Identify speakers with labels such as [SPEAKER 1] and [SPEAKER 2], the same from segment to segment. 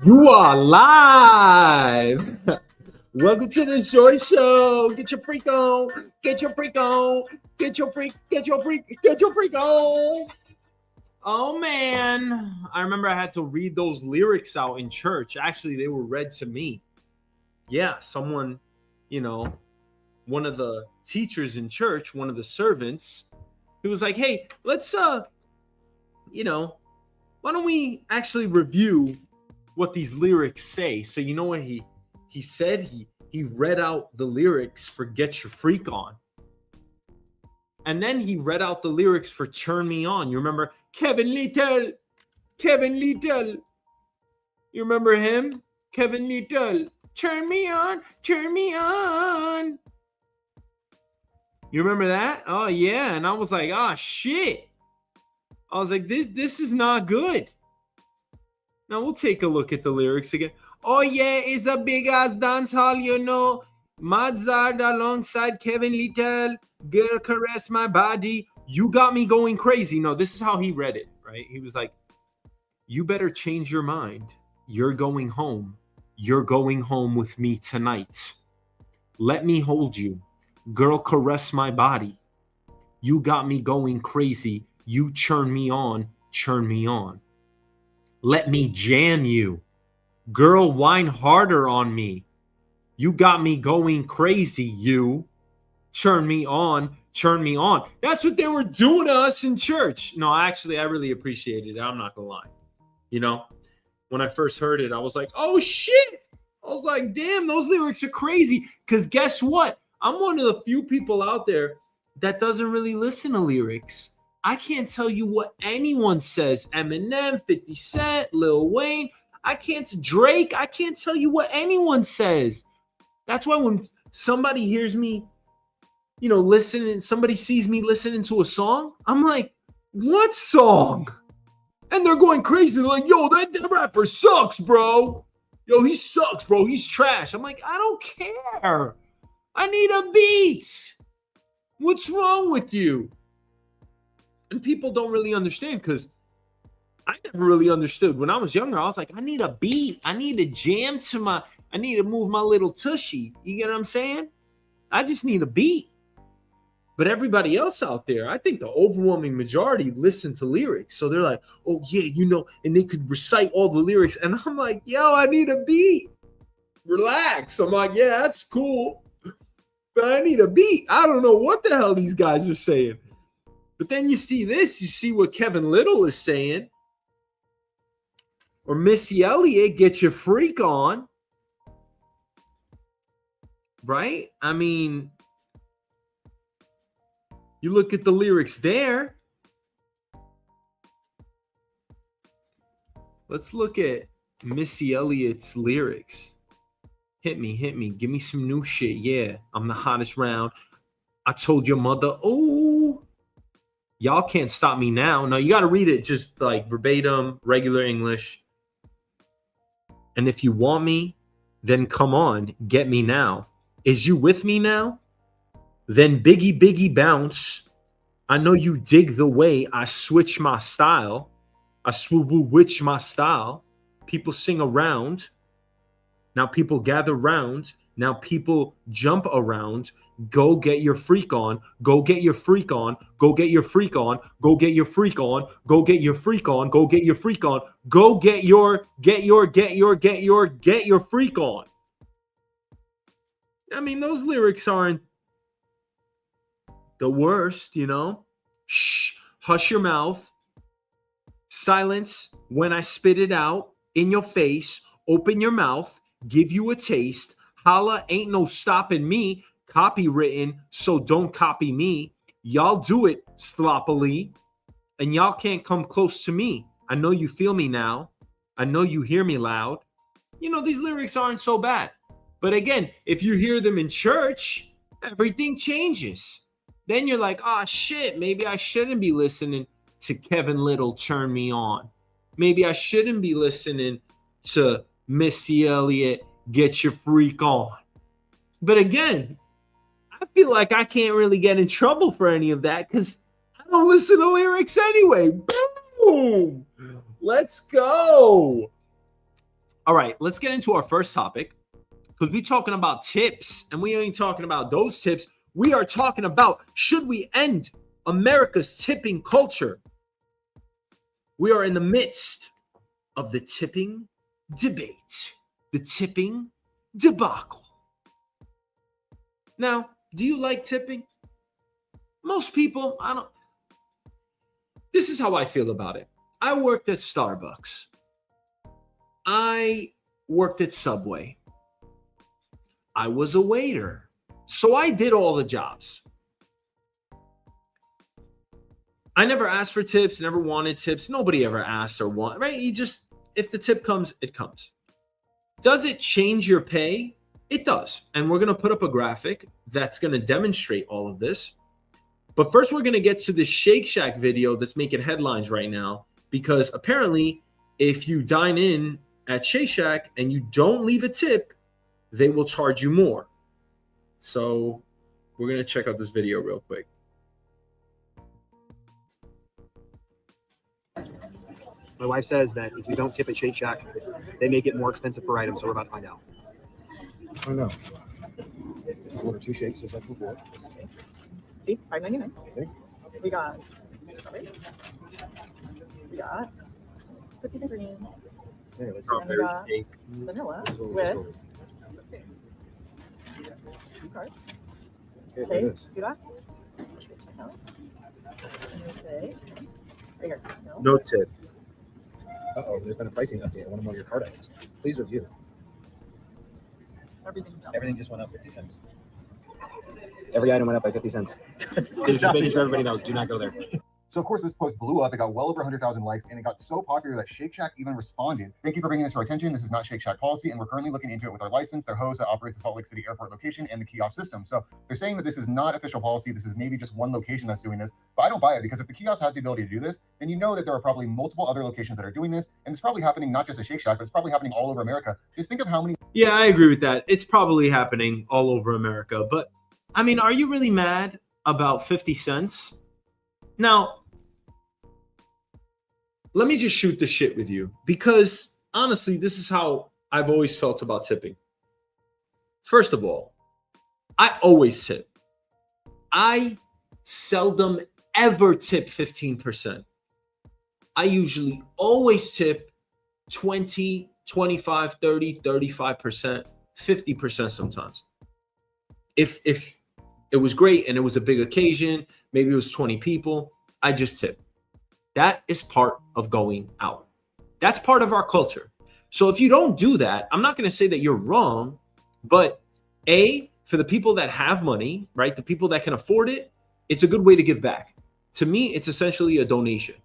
[SPEAKER 1] You are live. Welcome to the Shoy Show. Get your freak on. Get your freak on. Get your freak. Get your freak. Get your freak on. Oh man, I remember I had to read those lyrics out in church. Actually, they were read to me. Yeah, someone, one of the teachers in church, one of the servants, he was like, "Hey, let's why don't we actually review what these lyrics say?" So you know what he said? He read out the lyrics for "Get Your Freak On." And then he read out the lyrics for "Turn Me On." You remember Kevin Little? Kevin Little. You remember him? Kevin Little. Turn me on, turn me on. You remember that? Oh yeah. And I was like, oh shit. I was like, this is not good. Now we'll take a look at the lyrics again. Oh yeah, it's a big ass dance hall, Mozart alongside Kevin Little. Girl, caress my body. You got me going crazy. No, this is how he read it, right? He was like, you better change your mind. You're going home. You're going home with me tonight. Let me hold you. Girl, caress my body. You got me going crazy. You churn me on, churn me on. Let me jam you. Girl, whine harder on me. You got me going crazy, you. Turn me on, turn me on. That's what they were doing to us in church. No, actually, I really appreciated it. I'm not going to lie. When I first heard it, I was like, oh, shit. I was like, damn, those lyrics are crazy. Because guess what? I'm one of the few people out there that doesn't really listen to lyrics. I can't tell you what anyone says. Eminem, 50 Cent, Lil Wayne. Drake. I can't tell you what anyone says. That's why when somebody hears me, listening, somebody sees me listening to a song, I'm like, what song? And they're going crazy. They're like, yo, that rapper sucks, bro. Yo, he sucks, bro. He's trash. I'm like, I don't care. I need a beat. What's wrong with you? And people don't really understand because I never really understood. When I was younger, I was like, I need a beat. I need a jam I need to move my little tushy. You get what I'm saying? I just need a beat. But everybody else out there, I think the overwhelming majority listen to lyrics. So they're like, oh yeah, and they could recite all the lyrics. And I'm like, yo, I need a beat. Relax. I'm like, yeah, that's cool. But I need a beat. I don't know what the hell these guys are saying. But then you see this, you see what Kevin Little is saying. Or Missy Elliott, get your freak on. Right? I mean, you look at the lyrics there. Let's look at Missy Elliott's lyrics. Hit me. Give me some new shit. Yeah, I'm the hottest round. I told your mother, oh, y'all can't stop me now. No, you got to read it just like verbatim, regular English. And if you want me, then come on, get me now. Is you with me now? Then biggie bounce. I know you dig the way I switch my style. I switch my style. People sing around. Now people gather round. Now people jump around. Go get your freak on. Go get your freak on. Go get your freak on. Go get your freak on. Go get your freak on. Go get your freak on. Go get your freak on. I mean, those lyrics aren't the worst, Shh, hush your mouth. Silence when I spit it out in your face. Open your mouth. Give you a taste. Holla, ain't no stopping me. Copywritten, so don't copy me. Y'all do it sloppily, and y'all can't come close to me. I know you feel me now. I know you hear me loud. These lyrics aren't so bad. But again, if you hear them in church, everything changes. Then you're like, oh shit, maybe I shouldn't be listening to Kevin Little Turn Me On. Maybe I shouldn't be listening to Missy Elliott Get Your Freak On. But again, I feel like I can't really get in trouble for any of that because I don't listen to lyrics anyway. Boom! Let's go. All right, let's get into our first topic because we're talking about tips, and we ain't talking about those tips. We are talking about, should we end America's tipping culture? We are in the midst of the tipping debate, the tipping debacle. Now, do you like tipping? Most people, I don't. This is how I feel about it. I worked at Starbucks. I worked at Subway. I was a waiter. So I did all the jobs. I never asked for tips, never wanted tips. Nobody ever asked or want, right? You just, if the tip comes, it comes. Does it change your pay? It does. And we're going to put up a graphic that's going to demonstrate all of this. But first, we're going to get to the Shake Shack video that's making headlines right now, because apparently if you dine in at Shake Shack and you don't leave a tip, they will charge you more. So we're going to check out this video real quick.
[SPEAKER 2] My wife says that if you don't tip at Shake Shack, they may get more expensive per item, so we're about to find out.
[SPEAKER 3] Oh no. I'll order 2 shakes as I before.
[SPEAKER 4] See, $5.99.
[SPEAKER 3] Okay.
[SPEAKER 4] We got cookies and cream,
[SPEAKER 3] Hey, let's
[SPEAKER 4] and we got
[SPEAKER 3] cake.
[SPEAKER 4] vanilla
[SPEAKER 3] This is what we
[SPEAKER 4] with
[SPEAKER 3] just ordered.
[SPEAKER 4] card.
[SPEAKER 3] Okay,
[SPEAKER 4] Okay,
[SPEAKER 3] there it is.
[SPEAKER 4] see that? Let's see, check out. And we say, right here.
[SPEAKER 1] No tip.
[SPEAKER 3] Uh-oh, there's been a pricing update on one of your card items. Please review. Everything just went up 50 cents.
[SPEAKER 2] Every item went up by 50 cents. Just making sure everybody knows, do not go there.
[SPEAKER 5] So of course this post blew up. It got well over 100,000 likes, and it got so popular that Shake Shack even responded. Thank you for bringing this to our attention. This is not Shake Shack policy, and we're currently looking into it with our license, their host that operates the Salt Lake City Airport location, and the kiosk system. So they're saying that this is not official policy. This is maybe just one location that's doing this, but I don't buy it, because if the kiosk has the ability to do this, then you know that there are probably multiple other locations that are doing this, and it's probably happening not just at Shake Shack, but it's probably happening all over America. Just think of how many.
[SPEAKER 1] Yeah, I agree with that. It's probably happening all over America. But I mean, are you really mad about 50 cents? Now, let me just shoot the shit with you, because honestly, this is how I've always felt about tipping. First of all, I always tip. I seldom ever tip 15%. I usually always tip 20, 25, 30, 35%, 50% sometimes. If it was great and it was a big occasion, maybe it was 20 people, I just tip. That is part of going out. That's part of our culture. So if you don't do that, I'm not going to say that you're wrong, but for the people that have money, right? The people that can afford it, it's a good way to give back. To me, it's essentially a donation.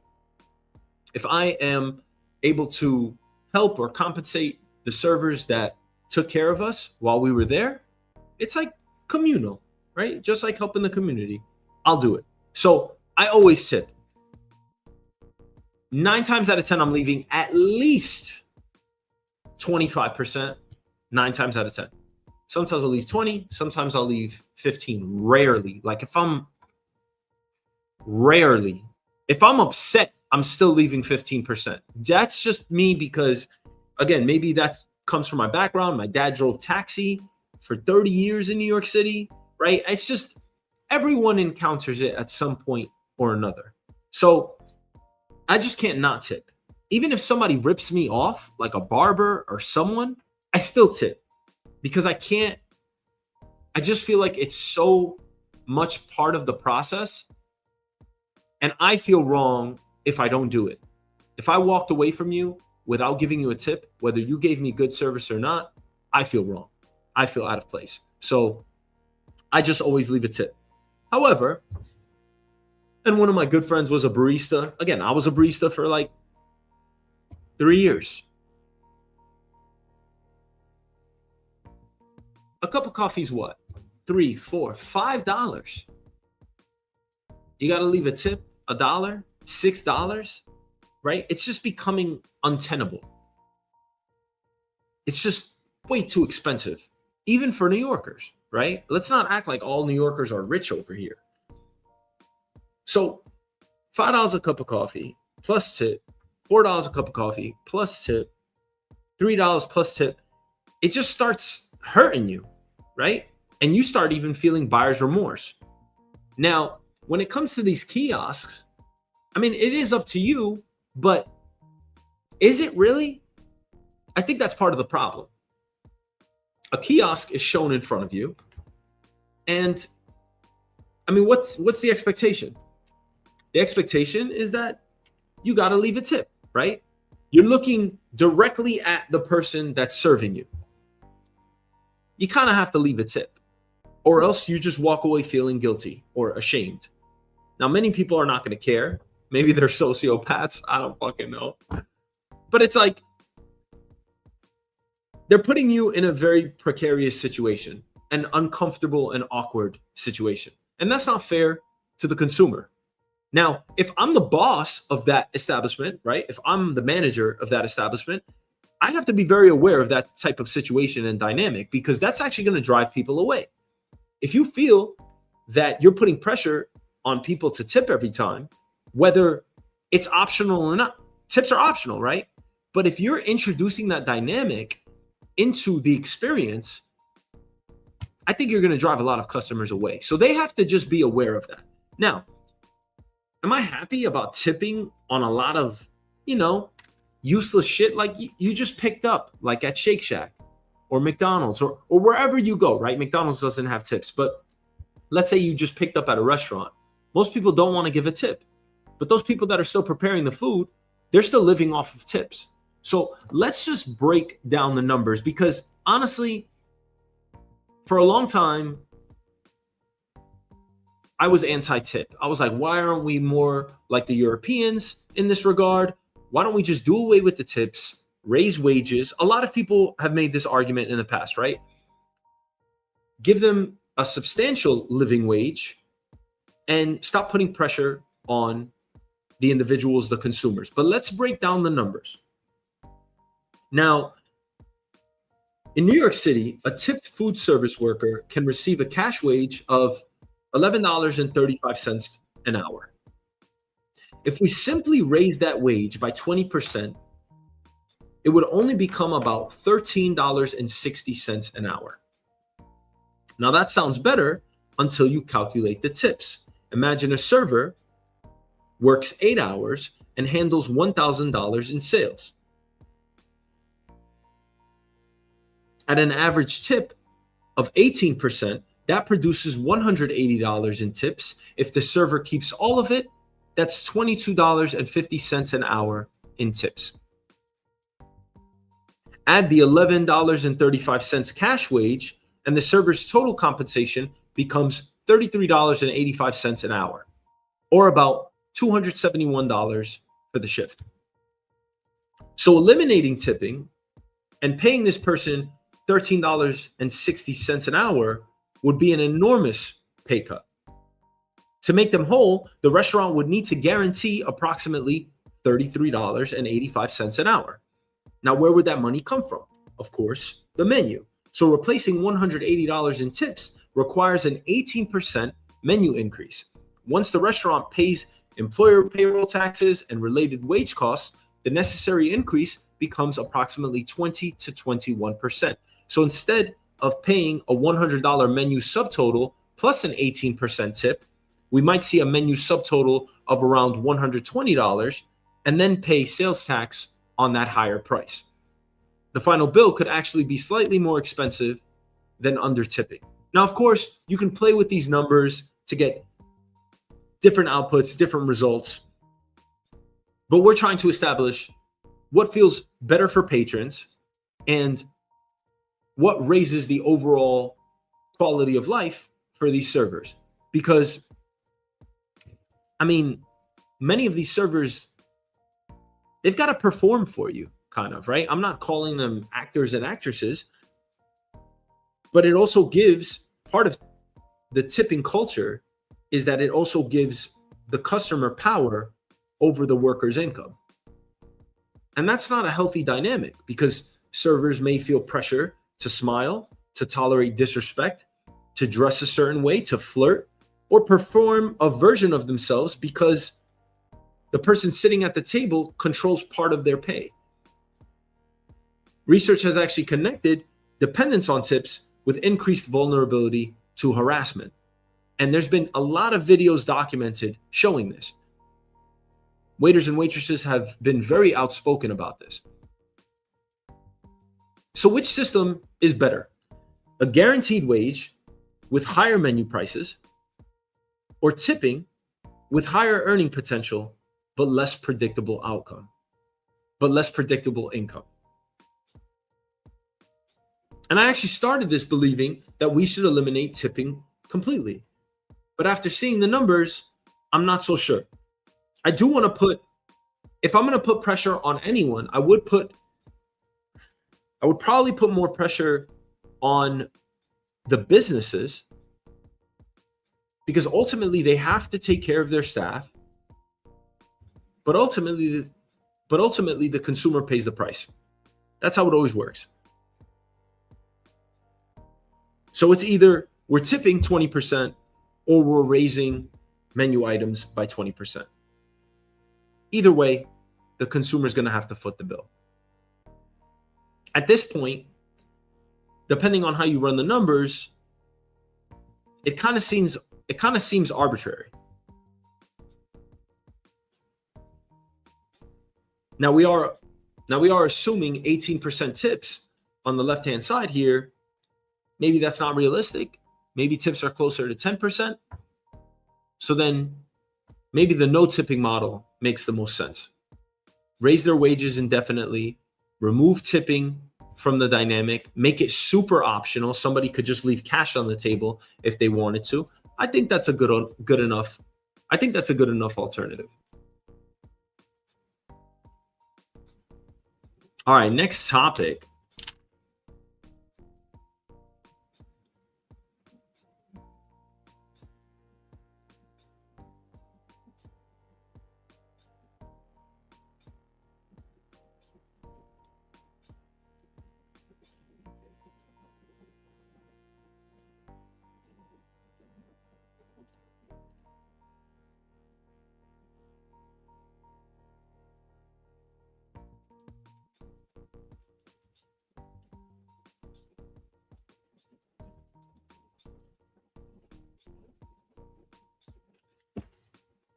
[SPEAKER 1] If I am able to help or compensate the servers that took care of us while we were there, it's like communal, right? Just like helping the community. I'll do it. So I always tip. 9 times out of 10, I'm leaving at least 25%, 9 times out of 10. Sometimes I'll leave 20, sometimes I'll leave 15, rarely. Like if I'm upset, I'm still leaving 15%. That's just me because, again, maybe that comes from my background. My dad drove taxi for 30 years in New York City, right? It's just everyone encounters it at some point or another. So I just can't not tip. Even if somebody rips me off, like a barber or someone, I still tip because I just feel like it's so much part of the process. And I feel wrong if I don't do it. If I walked away from you without giving you a tip, whether you gave me good service or not, I feel wrong. I feel out of place. So I just always leave a tip. However, and one of my good friends was a barista. Again, I was a barista for like 3 years. A cup of coffee is what? $3, $4, $5. You got to leave a tip, $1, $6, right? It's just becoming untenable. It's just way too expensive, even for New Yorkers, right? Let's not act like all New Yorkers are rich over here. So $5 a cup of coffee plus tip, $4 a cup of coffee plus tip, $3 plus tip, it just starts hurting you, right? And you start even feeling buyer's remorse. Now, when it comes to these kiosks, I mean, it is up to you, but is it really? I think that's part of the problem. A kiosk is shown in front of you. And I mean, what's the expectation? The expectation is that you got to leave a tip, right? You're looking directly at the person that's serving you. You kind of have to leave a tip, or else you just walk away feeling guilty or ashamed. Now, many people are not going to care. Maybe they're sociopaths. I don't fucking know. But it's like they're putting you in a very precarious situation, an uncomfortable and awkward situation. And that's not fair to the consumer. Now, if I'm the boss of that establishment, right? If I'm the manager of that establishment, I have to be very aware of that type of situation and dynamic, because that's actually going to drive people away. If you feel that you're putting pressure on people to tip every time, whether it's optional or not, tips are optional, right? But if you're introducing that dynamic into the experience, I think you're going to drive a lot of customers away. So they have to just be aware of that. Now, am I happy about tipping on a lot of, useless shit like you just picked up, like at Shake Shack or McDonald's or wherever you go, right? McDonald's doesn't have tips, but let's say you just picked up at a restaurant. Most people don't want to give a tip, but those people that are still preparing the food, they're still living off of tips. So let's just break down the numbers, because honestly, for a long time, I was anti-tip. I was like, why aren't we more like the Europeans in this regard? Why don't we just do away with the tips, raise wages? A lot of people have made this argument in the past, right? Give them a substantial living wage and stop putting pressure on the individuals, the consumers. But let's break down the numbers. Now, in New York City, a tipped food service worker can receive a cash wage of $11.35 an hour. If we simply raise that wage by 20%, it would only become about $13.60 an hour. Now that sounds better until you calculate the tips. Imagine a server works 8 hours and handles $1,000 in sales. At an average tip of 18%, that produces $180 in tips. If the server keeps all of it, that's $22.50 an hour in tips. Add the $11.35 cash wage, and the server's total compensation becomes $33.85 an hour, or about $271 for the shift. So eliminating tipping and paying this person $13.60 an hour would be an enormous pay cut. To make them whole, the restaurant would need to guarantee approximately $33.85 an hour. Now, where would that money come from? Of course, the menu. So replacing $180 in tips requires an 18% menu increase. Once the restaurant pays employer payroll taxes and related wage costs, the necessary increase becomes approximately 20 to 21%. So instead of paying a $100 menu subtotal plus an 18% tip, we might see a menu subtotal of around $120 and then pay sales tax on that higher price. The final bill could actually be slightly more expensive than under tipping. Now, of course, you can play with these numbers to get different outputs, different results, but we're trying to establish what feels better for patrons and what raises the overall quality of life for these servers. Because, I mean, many of these servers, they've got to perform for you, kind of, right? I'm not calling them actors and actresses, but it also gives, part of the tipping culture is that it also gives the customer power over the worker's income. And that's not a healthy dynamic, because servers may feel pressure to smile, to tolerate disrespect, to dress a certain way, to flirt, or perform a version of themselves because the person sitting at the table controls part of their pay. Research has actually connected dependence on tips with increased vulnerability to harassment. And there's been a lot of videos documented showing this. Waiters and waitresses have been very outspoken about this. So which system is better? A guaranteed wage with higher menu prices, or tipping with higher earning potential but less predictable income? And I actually started this believing that we should eliminate tipping completely. But after seeing the numbers, I'm not so sure. I do want to put, if I'm going to put pressure on anyone, I would probably put more pressure on the businesses, because ultimately they have to take care of their staff. But ultimately the consumer pays the price. That's how it always works. So it's either we're tipping 20% or we're raising menu items by 20%. Either way, the consumer is going to have to foot the bill. At this point, depending on how you run the numbers, it kind of seems arbitrary. Now we are assuming 18% tips on the left-hand side here. Maybe that's not realistic. Maybe tips are closer to 10%. So then maybe the no tipping model makes the most sense. Raise their wages indefinitely, remove tipping from the dynamic, make it super optional. Somebody could just leave cash on the table if they wanted to. I think that's a good enough alternative. All right, next topic.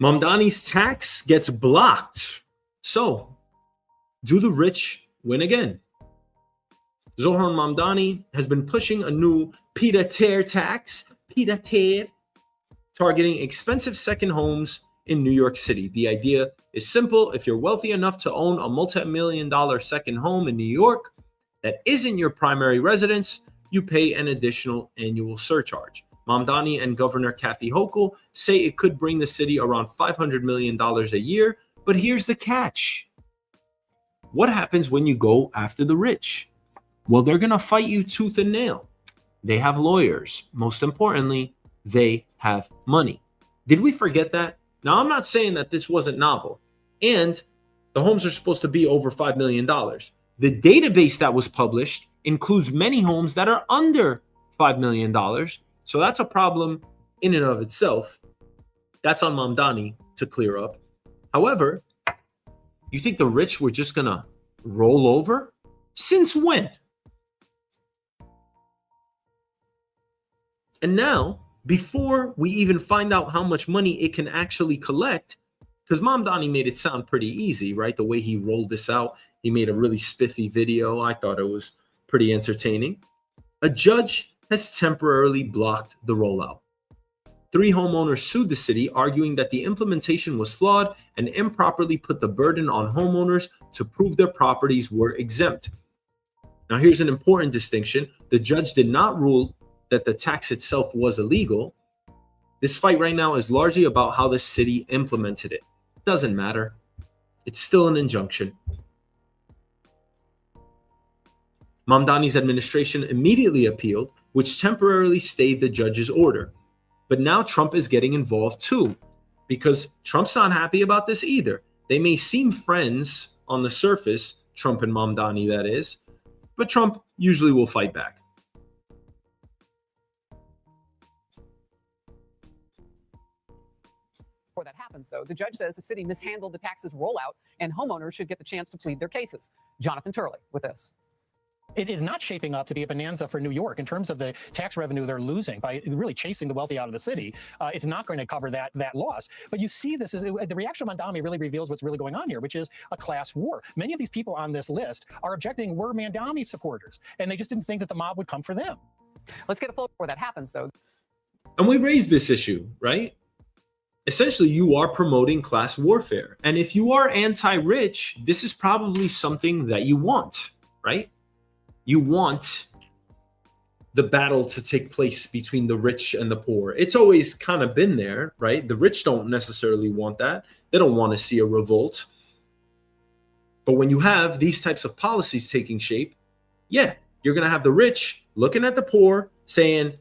[SPEAKER 1] Mamdani's tax gets blocked. So, do the rich win again? Zohran Mamdani has been pushing a new pied-à-terre tax, targeting expensive second homes in New York City. The idea is simple. If you're wealthy enough to own a multi-million-dollar second home in New York that isn't your primary residence, you pay an additional annual surcharge. Mamdani and Governor Kathy Hochul say it could bring the city around $500 million a year. But here's the catch. What happens when you go after the rich? Well, they're going to fight you tooth and nail. They have lawyers. Most importantly, they have money. Did we forget that? Now, I'm not saying that this wasn't novel. And the homes are supposed to be over $5 million. The database that was published includes many homes that are under $5 million. So that's a problem in and of itself. That's on Mamdani to clear up. However, you think the rich were just going to roll over? Since when? And now, before we even find out how much money it can actually collect, because Mamdani made it sound pretty easy, right? The way he rolled this out, he made a really spiffy video. I thought it was pretty entertaining. A judge has temporarily blocked the rollout. 3 homeowners sued the city, arguing that the implementation was flawed and improperly put the burden on homeowners to prove their properties were exempt. Now, here's an important distinction. The judge did not rule that the tax itself was illegal. This fight right now is largely about how the city implemented it. Doesn't matter. It's still an injunction. Mamdani's administration immediately appealed, which temporarily stayed the judge's order. But now Trump is getting involved too, because Trump's not happy about this either. They may seem friends on the surface, Trump and Mamdani, that is, but Trump usually will fight back.
[SPEAKER 6] Before that happens, though, the judge says the city mishandled the taxes rollout and homeowners should get the chance to plead their cases. Jonathan Turley with this.
[SPEAKER 7] It is not shaping up to be a bonanza for New York in terms of the tax revenue they're losing by really chasing the wealthy out of the city. It's not going to cover that loss. But you see this is the reaction of Mandami really reveals what's really going on here, which is a class war. Many of these people on this list are objecting were Mandami supporters, and they just didn't think that the mob would come for them.
[SPEAKER 6] Let's get a full before that happens, though.
[SPEAKER 1] And we raised this issue, right? Essentially, you are promoting class warfare. And if you are anti-rich, this is probably something that you want, right? You want the battle to take place between the rich and the poor. It's always kind of been there, right? The rich don't necessarily want that. They don't want to see a revolt. But when you have these types of policies taking shape, yeah, you're going to have the rich looking at the poor saying,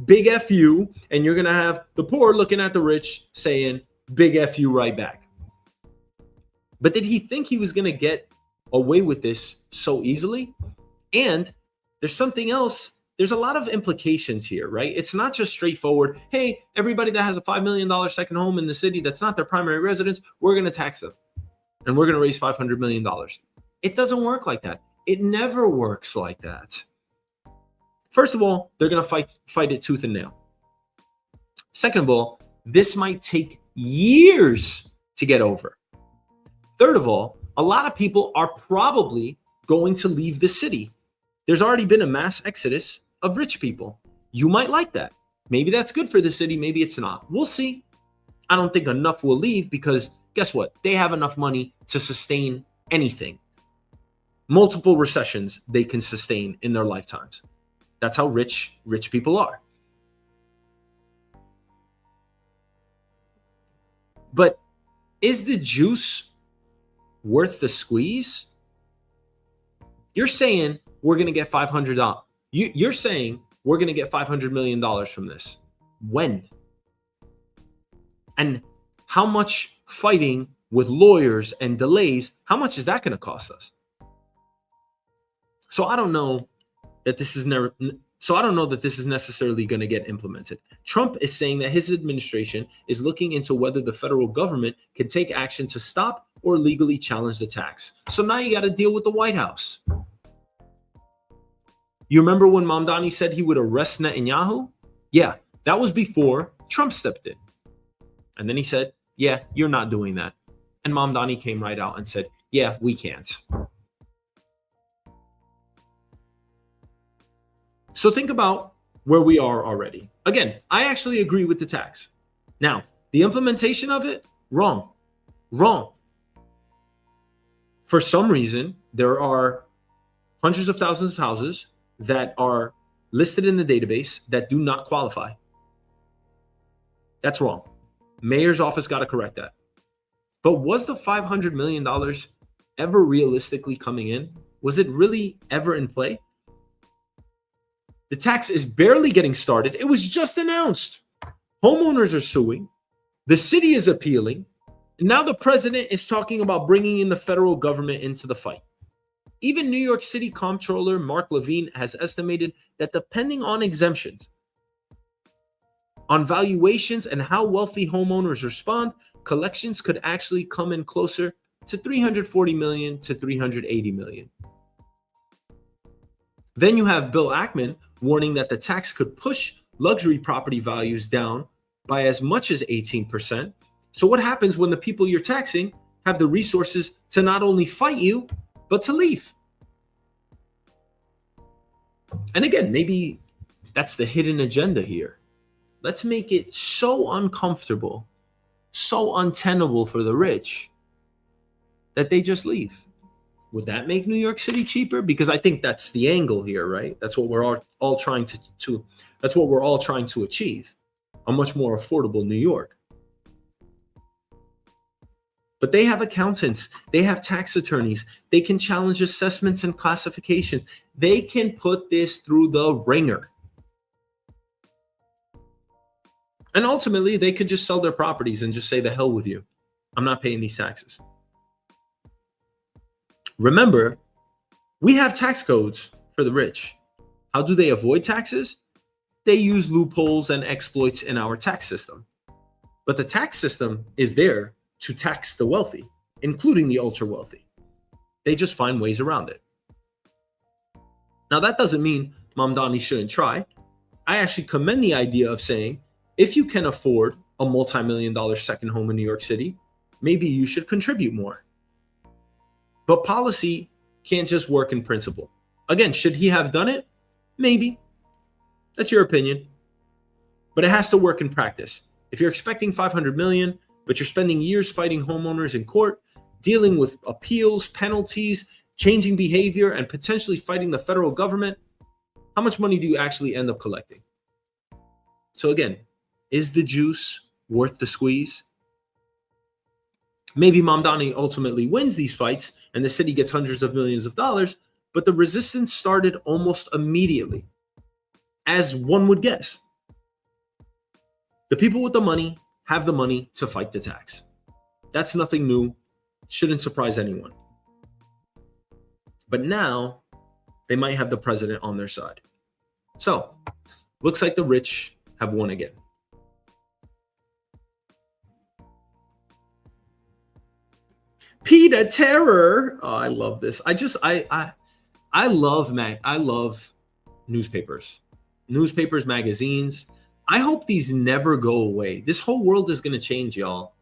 [SPEAKER 1] big F you, and you're going to have the poor looking at the rich saying, big F you right back. But did he think he was going to get away with this so easily? And there's something else. There's a lot of implications here, right? It's not just straightforward, hey, everybody that has a $5 million second home in the city that's not their primary residence, we're going to tax them. And we're going to raise $500 million. It doesn't work like that. It never works like that. First of all, they're going to fight it tooth and nail. Second of all, this might take years to get over. Third of all, a lot of people are probably going to leave the city. There's already been a mass exodus of rich people. You might like that. Maybe that's good for the city. Maybe it's not. We'll see. I don't think enough will leave because guess what? They have enough money to sustain anything. Multiple recessions they can sustain in their lifetimes. That's how rich people are. But is the juice worth the squeeze? You're saying we're going to get $500. You're saying we're going to get $500 million from this. When? And how much fighting with lawyers and delays, how much is that going to cost us? So I don't know that this is necessarily going to get implemented. Trump is saying that his administration is looking into whether the federal government can take action to stop or legally challenge the tax. So now you got to deal with the White House. You remember when Mamdani said he would arrest Netanyahu? Yeah, that was before Trump stepped in. And then he said, yeah, you're not doing that. And Mamdani came right out and said, yeah, we can't. So think about where we are already. Again, I actually agree with the tax. Now, the implementation of it, wrong. For some reason, there are hundreds of thousands of houses that are listed in the database that do not qualify. That's wrong. Mayor's office got to correct that. But was the $500 million ever realistically coming in? Was it really ever in play? The tax is barely getting started. It was just announced. Homeowners are suing. The city is appealing. And now the president is talking about bringing in the federal government into the fight. Even New York City Comptroller Mark Levine has estimated that depending on exemptions, on valuations and how wealthy homeowners respond, collections could actually come in closer to $340 million to $380 million. Then you have Bill Ackman warning that the tax could push luxury property values down by as much as 18%. So what happens when the people you're taxing have the resources to not only fight you, but to leave? And again, maybe that's the hidden agenda here. Let's make it so uncomfortable, so untenable for the rich that they just leave. Would that make New York City cheaper? Because I think that's the angle here, right? That's what we're all trying to that's what we're all trying to achieve. A much more affordable New York. But they have accountants, they have tax attorneys, they can challenge assessments and classifications. They can put this through the ringer. And ultimately, they could just sell their properties and just say, the hell with you. I'm not paying these taxes. Remember, we have tax codes for the rich. How do they avoid taxes? They use loopholes and exploits in our tax system. But the tax system is there to tax the wealthy, including the ultra wealthy. They just find ways around it. Now, that doesn't mean Mamdani shouldn't try. I actually commend the idea of saying, if you can afford a multi-million-dollar second home in New York City, maybe you should contribute more. But policy can't just work in principle. Again, should he have done it? Maybe. That's your opinion. But it has to work in practice. If you're expecting 500 million, but you're spending years fighting homeowners in court, dealing with appeals, penalties, changing behavior, and potentially fighting the federal government, how much money do you actually end up collecting? So again, is the juice worth the squeeze? Maybe Mamdani ultimately wins these fights and the city gets hundreds of millions of dollars, but the resistance started almost immediately, as one would guess. The people with the money have the money to fight the tax. That's nothing new. Shouldn't surprise anyone. But now they might have the president on their side. So, looks like the rich have won again. Peter Terror. Oh, I love this. I love newspapers. Newspapers, magazines. I hope these never go away. This whole world is going to change, y'all.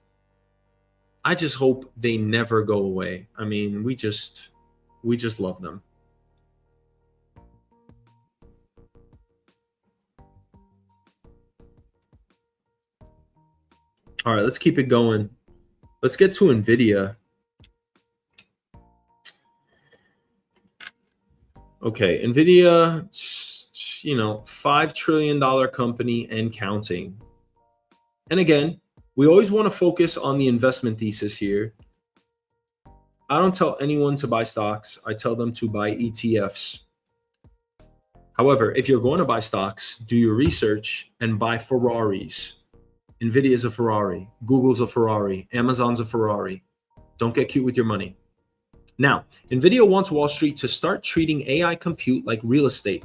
[SPEAKER 1] I just hope they never go away. I mean, we just love them. All right, let's keep it going. Let's get to NVIDIA. Okay, NVIDIA, $5 trillion company and counting. And again, we always want to focus on the investment thesis here. I don't tell anyone to buy stocks. I tell them to buy ETFs. However, if you're going to buy stocks, do your research and buy Ferraris. NVIDIA's a Ferrari. Google's a Ferrari. Amazon's a Ferrari. Don't get cute with your money. Now, NVIDIA wants Wall Street to start treating AI compute like real estate.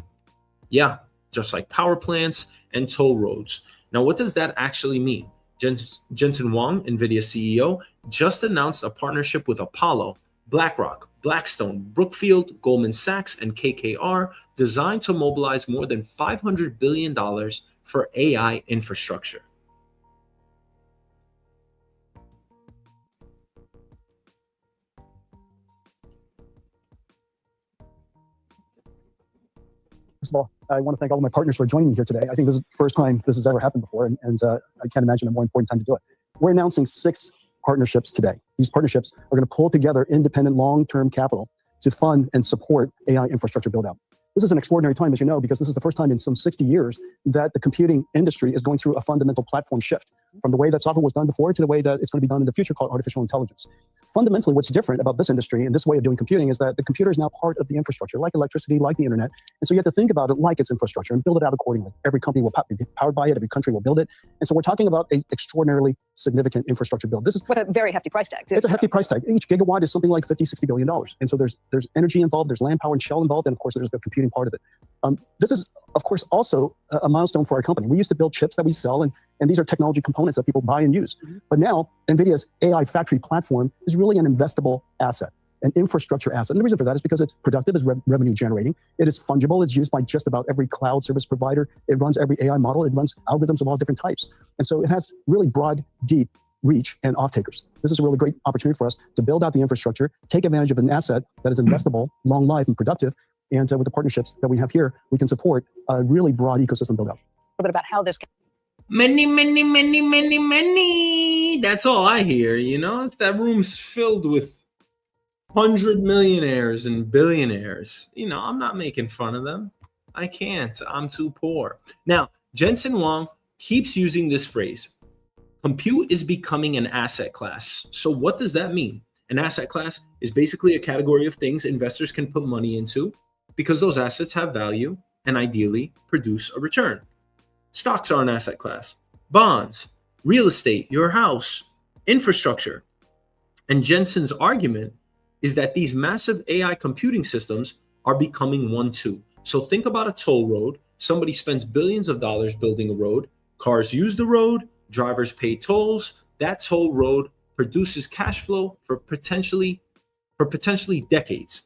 [SPEAKER 1] Yeah, just like power plants and toll roads. Now, what does that actually mean? Jensen Huang, NVIDIA CEO, just announced a partnership with Apollo, BlackRock, Blackstone, Brookfield, Goldman Sachs, and KKR, designed to mobilize more than $500 billion for AI infrastructure.
[SPEAKER 3] First of all, I want to thank all of my partners for joining me here today. I think this is the first time this has ever happened before, and I can't imagine a more important time to do it. We're announcing 6 partnerships today. These partnerships are going to pull together independent long-term capital to fund and support AI infrastructure build-out. This is an extraordinary time, as you know, because this is the first time in some 60 years that the computing industry is going through a fundamental platform shift from the way that software was done before to the way that it's going to be done in the future, called artificial intelligence. Fundamentally, what's different about this industry and this way of doing computing is that the computer is now part of the infrastructure, like electricity, like the internet. And so you have to think about it like its infrastructure and build it out accordingly. Every company will be powered by it. Every country will build it. And so we're talking about an extraordinarily significant infrastructure build. This is
[SPEAKER 4] What a very hefty price tag, too.
[SPEAKER 3] It's a hefty price tag. Each gigawatt is something like $50-60 billion. And so there's energy involved, there's land power and shell involved, and of course there's the computing part of it. This is, of course, also a milestone for our company. We used to build chips that we sell, and these are technology components that people buy and use. But now, NVIDIA's AI factory platform is really an investable asset, an infrastructure asset. And the reason for that is because it's productive, it's revenue generating, it is fungible, it's used by just about every cloud service provider, it runs every AI model, it runs algorithms of all different types. And so it has really broad, deep reach and off-takers. This is a really great opportunity for us to build out the infrastructure, take advantage of an asset that is investable, long life, and productive. And with the partnerships that we have here, we can support a really broad ecosystem build out.
[SPEAKER 4] A little bit about how this
[SPEAKER 1] Many. That's all I hear, That room's filled with 100 millionaires and billionaires. I'm not making fun of them. I can't. I'm too poor. Now, Jensen Huang keeps using this phrase. Compute is becoming an asset class. So what does that mean? An asset class is basically a category of things investors can put money into because those assets have value and ideally produce a return. Stocks are an asset class, bonds, real estate, your house, infrastructure. And Jensen's argument is that these massive AI computing systems are becoming one too. So think about a toll road. Somebody spends billions of dollars building a road. Cars use the road, drivers pay tolls. That toll road produces cash flow for potentially decades.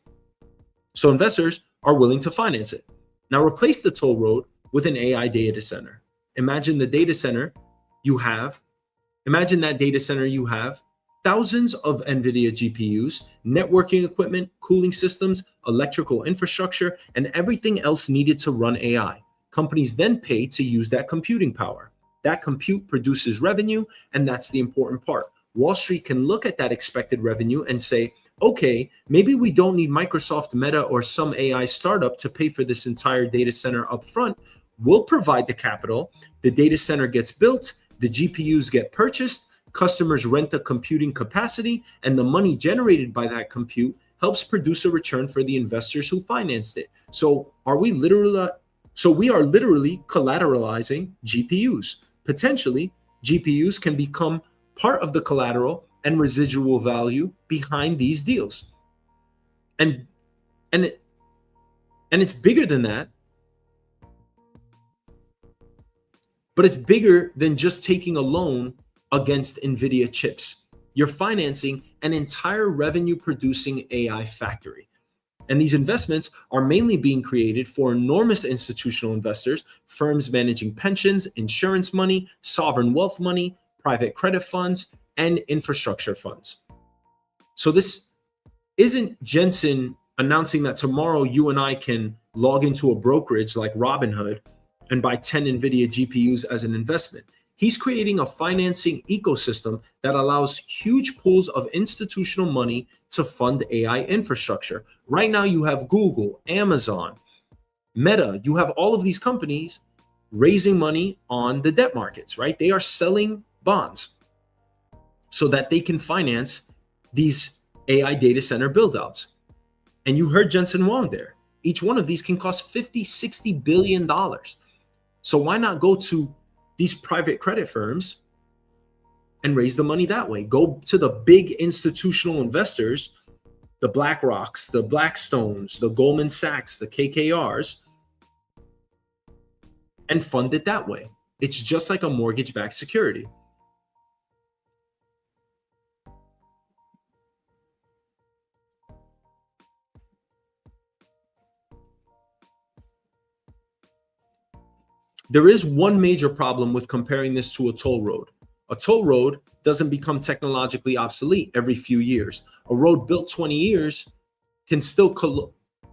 [SPEAKER 1] So investors are willing to finance it. Now replace the toll road with an AI data center. Imagine the data center you have. Imagine that data center you have thousands of NVIDIA GPUs, networking equipment, cooling systems, electrical infrastructure, and everything else needed to run AI. Companies then pay to use that computing power. That compute produces revenue, and that's the important part. Wall Street can look at that expected revenue and say, okay, maybe we don't need Microsoft, Meta, or some AI startup to pay for this entire data center up front. We'll provide the capital, the data center gets built, the GPUs get purchased, customers rent the computing capacity, and the money generated by that compute helps produce a return for the investors who financed it. So we are literally collateralizing GPUs. Potentially, GPUs can become part of the collateral and residual value behind these deals. And it's bigger than that. But it's bigger than just taking a loan against NVIDIA chips. You're financing an entire revenue producing AI factory. And these investments are mainly being created for enormous institutional investors, firms managing pensions, insurance money, sovereign wealth money, private credit funds, and infrastructure funds. So this isn't Jensen announcing that tomorrow you and I can log into a brokerage like Robinhood and buy 10 NVIDIA GPUs as an investment. He's creating a financing ecosystem that allows huge pools of institutional money to fund AI infrastructure. Right now, you have Google, Amazon, Meta, you have all of these companies raising money on the debt markets, right? They are selling bonds so that they can finance these AI data center buildouts. And you heard Jensen Huang there. Each one of these can cost $50-60 billion. So why not go to these private credit firms and raise the money that way? Go to the big institutional investors, the BlackRocks, the Blackstones, the Goldman Sachs, the KKRs, and fund it that way. It's just like a mortgage-backed security. There is one major problem with comparing this to a toll road. A toll road doesn't become technologically obsolete every few years. A road built 20 years can still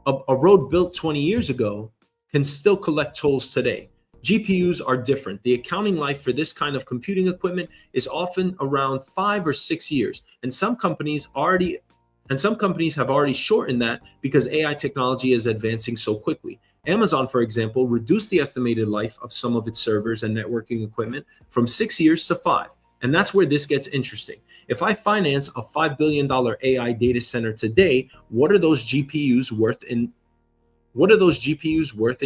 [SPEAKER 1] a road built 20 years ago can still collect tolls today. GPUs are different. The accounting life for this kind of computing equipment is often around 5 or 6 years, and some companies have already shortened that because AI technology is advancing so quickly. Amazon, for example, reduced the estimated life of some of its servers and networking equipment from 6 years to 5. And that's where this gets interesting. If I finance a $5 billion AI data center today, what are those GPUs worth in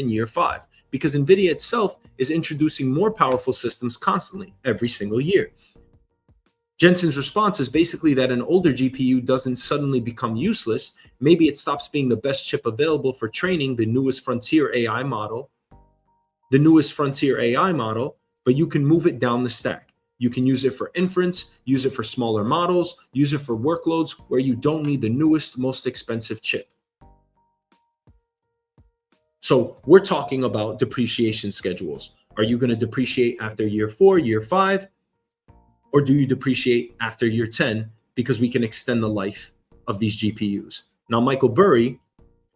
[SPEAKER 1] year 5? Because NVIDIA itself is introducing more powerful systems constantly every single year. Jensen's response is basically that an older GPU doesn't suddenly become useless. Maybe it stops being the best chip available for training the newest frontier AI model, but you can move it down the stack. You can use it for inference, use it for smaller models, use it for workloads where you don't need the newest, most expensive chip. So we're talking about depreciation schedules. Are you going to depreciate after year 4, year 5? Or do you depreciate after year 10 because we can extend the life of these GPUs? Now, Michael Burry,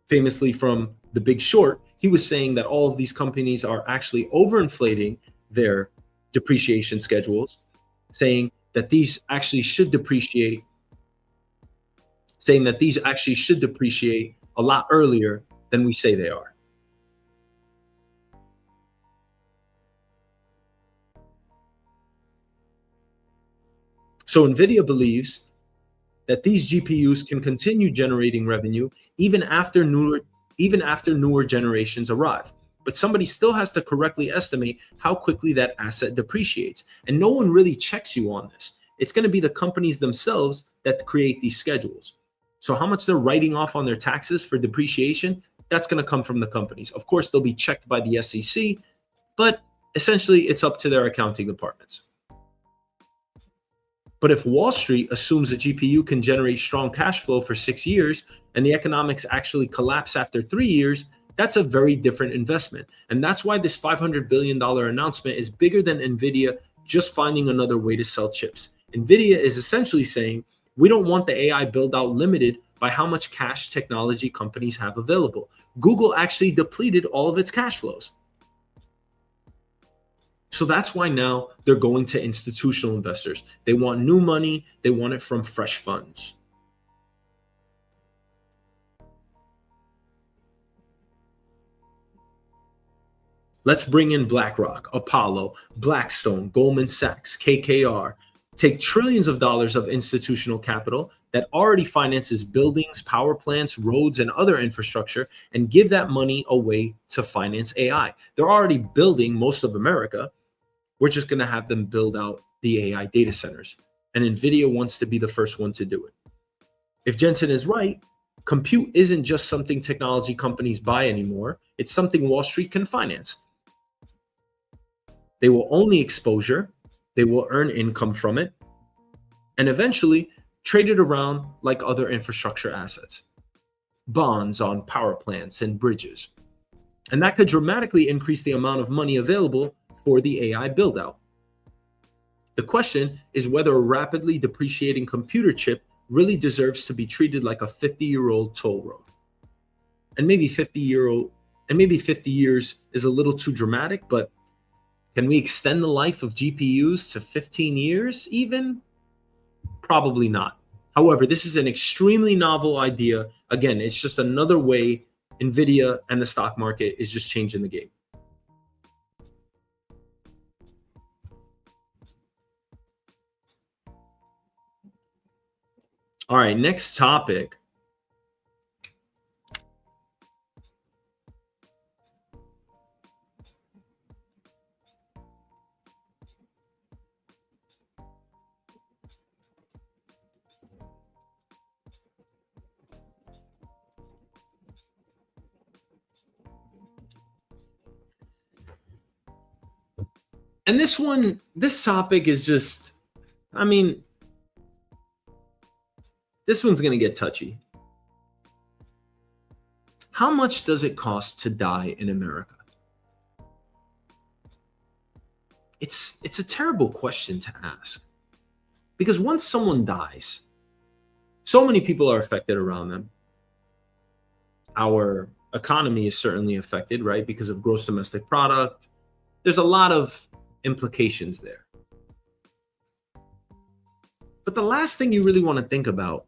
[SPEAKER 1] famously from The Big Short, he was saying that all of these companies are actually overinflating their depreciation schedules, saying that these actually should depreciate a lot earlier than we say they are. So NVIDIA believes that these GPUs can continue generating revenue even after newer generations arrive. But somebody still has to correctly estimate how quickly that asset depreciates. And no one really checks you on this. It's going to be the companies themselves that create these schedules. So how much they're writing off on their taxes for depreciation, that's going to come from the companies. Of course, they'll be checked by the SEC, but essentially it's up to their accounting departments. But if Wall Street assumes a GPU can generate strong cash flow for 6 years and the economics actually collapse after 3 years, that's a very different investment. And that's why this $500 billion announcement is bigger than NVIDIA just finding another way to sell chips. NVIDIA is essentially saying, we don't want the AI build out limited by how much cash technology companies have available. Google actually depleted all of its cash flows. So that's why now they're going to institutional investors. They want new money. They want it from fresh funds. Let's bring in BlackRock, Apollo, Blackstone, Goldman Sachs, KKR. Take trillions of dollars of institutional capital that already finances buildings, power plants, roads, and other infrastructure, and give that money away to finance AI. They're already building most of America. We're just going to have them build out the AI data centers. And NVIDIA wants to be the first one to do it. If Jensen is right, compute isn't just something technology companies buy anymore. It's something Wall Street can finance. They will own the exposure, they will earn income from it, and eventually trade it around like other infrastructure assets, bonds on power plants and bridges. And that could dramatically increase the amount of money available for the AI build-out. The question is whether a rapidly depreciating computer chip really deserves to be treated like a 50-year-old toll road. And maybe 50 years is a little too dramatic, but can we extend the life of GPUs to 15 years even? Probably not. However, this is an extremely novel idea. Again, it's just another way NVIDIA and the stock market is just changing the game. All right, next topic. And this topic is just, I mean, this one's going to get touchy. How much does it cost to die in America? It's a terrible question to ask. Because once someone dies, so many people are affected around them. Our economy is certainly affected, right? Because of gross domestic product. There's a lot of implications there. But the last thing you really want to think about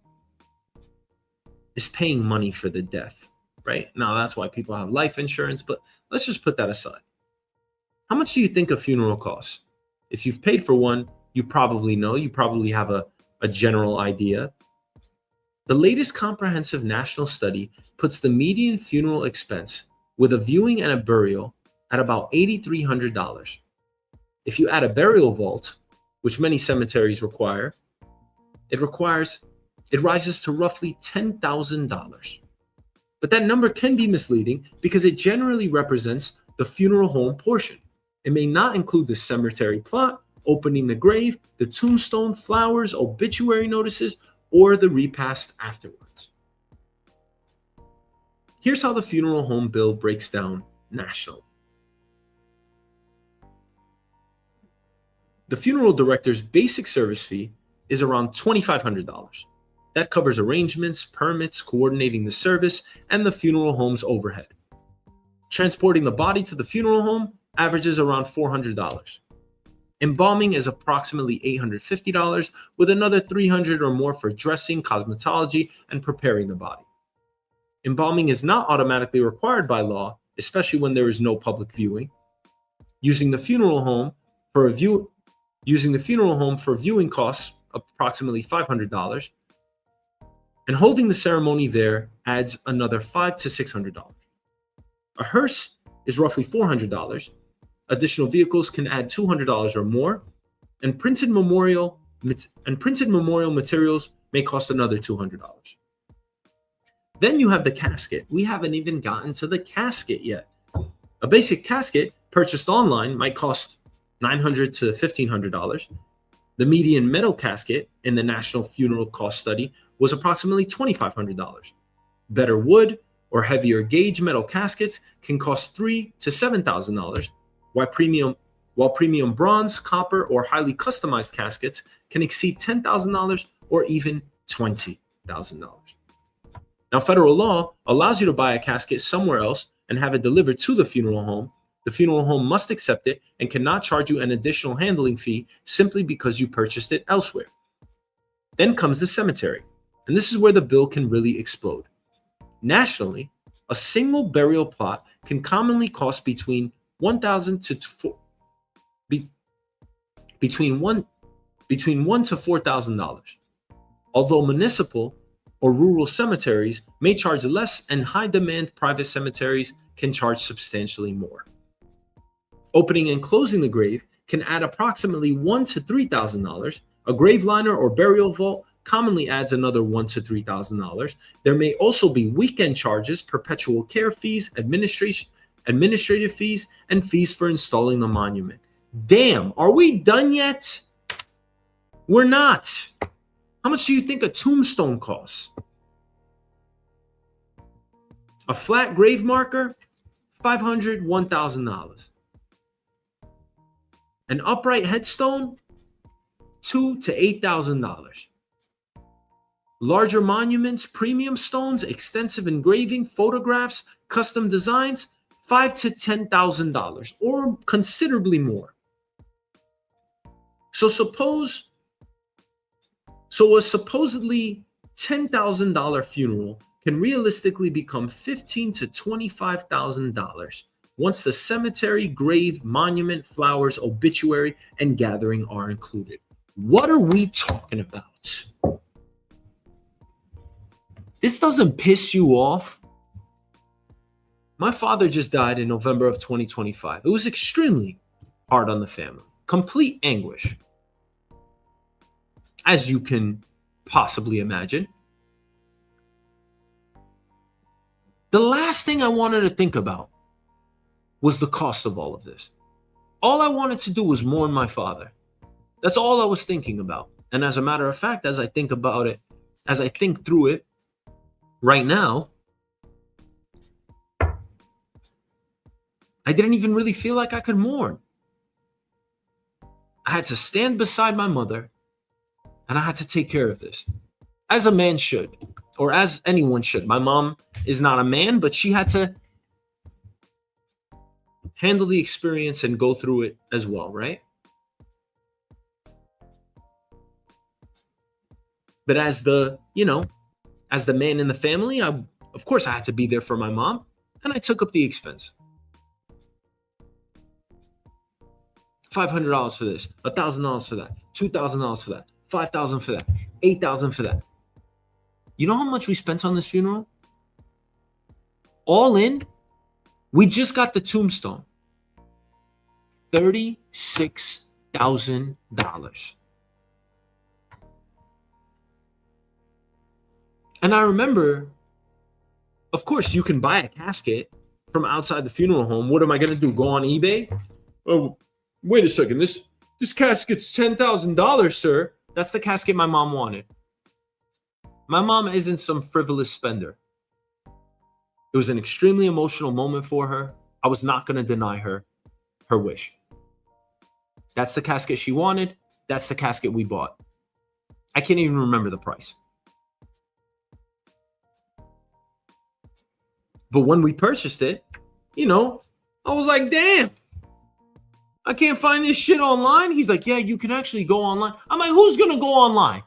[SPEAKER 1] is paying money for the death, right? Now, that's why people have life insurance, but let's just put that aside. How much do you think a funeral costs? If you've paid for one, you probably know, you probably have a general idea. The latest comprehensive national study puts the median funeral expense with a viewing and a burial at about $8,300. If you add a burial vault, which many cemeteries require, it rises to roughly $10,000. But that number can be misleading because it generally represents the funeral home portion. It may not include the cemetery plot, opening the grave, the tombstone, flowers, obituary notices, or the repast afterwards. Here's how the funeral home bill breaks down nationally. The funeral director's basic service fee is around $2,500. That covers arrangements, permits, coordinating the service, and the funeral home's overhead. Transporting the body to the funeral home averages around $400. Embalming is approximately $850, with another $300 or more for dressing, cosmetology, and preparing the body. Embalming is not automatically required by law, especially when there is no public viewing. Using the funeral home for viewing costs approximately $500, and holding the ceremony there adds another $500 to $600. A hearse is roughly $400. Additional vehicles can add $200 or more, and printed memorial materials may cost another $200. Then you have the casket. We haven't even gotten to the casket yet. A basic casket purchased online might cost $900 to $1,500. The median metal casket in the National Funeral Cost Study was approximately $2,500. Better wood or heavier gauge metal caskets can cost $3,000 to $7,000, while premium bronze, copper, or highly customized caskets can exceed $10,000 or even $20,000. Now, federal law allows you to buy a casket somewhere else and have it delivered to the funeral home. The funeral home must accept it and cannot charge you an additional handling fee simply because you purchased it elsewhere. Then comes the cemetery, and this is where the bill can really explode. Nationally, a single burial plot can commonly cost between $1,000 to between $1,000 to $4,000. Although municipal or rural cemeteries may charge less, and high-demand private cemeteries can charge substantially more. Opening and closing the grave can add approximately $1,000 to $3,000. A grave liner or burial vault commonly adds another $1,000 to $3,000. There may also be weekend charges, perpetual care fees, administrative fees, and fees for installing the monument. Damn, are we done yet? We're not. How much do you think a tombstone costs? A flat grave marker, $500, $1,000. An upright headstone, $2,000 to $8,000. Larger monuments, premium stones, extensive engraving, photographs, custom designs, $5,000 to $10,000, or considerably more. So a supposedly $10,000 funeral can realistically become $15,000 to $25,000 once the cemetery, grave, monument, flowers, obituary, and gathering are included. What are we talking about? This doesn't piss you off? My father just died in November of 2025. It was extremely hard on the family. Complete anguish, as you can possibly imagine. The last thing I wanted to think about was the cost of all of this. All I wanted to do was mourn my father. That's all I was thinking about. And as a matter of fact, as I think about it, as I think through it right now, I didn't even really feel like I could mourn. I had to stand beside my mother, and I had to take care of this, as a man should, or as anyone should. My mom is not a man, but she had to handle the experience and go through it as well, right? But as the man in the family, of course I had to be there for my mom, and I took up the expense. $500 for this, $1,000 for that, $2,000 for that, $5,000 for that, $8,000 for that. You know how much we spent on this funeral? All in, we just got the tombstone. $36,000. And I remember, of course, you can buy a casket from outside the funeral home. What am I going to do? Go on eBay? Oh, wait a second. This casket's $10,000, sir. That's the casket my mom wanted. My mom isn't some frivolous spender. It was an extremely emotional moment for her. I was not going to deny her wish. That's the casket she wanted. That's the casket we bought. I can't even remember the price. But when we purchased it, I was like, damn, I can't find this shit online. He's like, yeah, you can actually go online. I'm like, who's going to go online?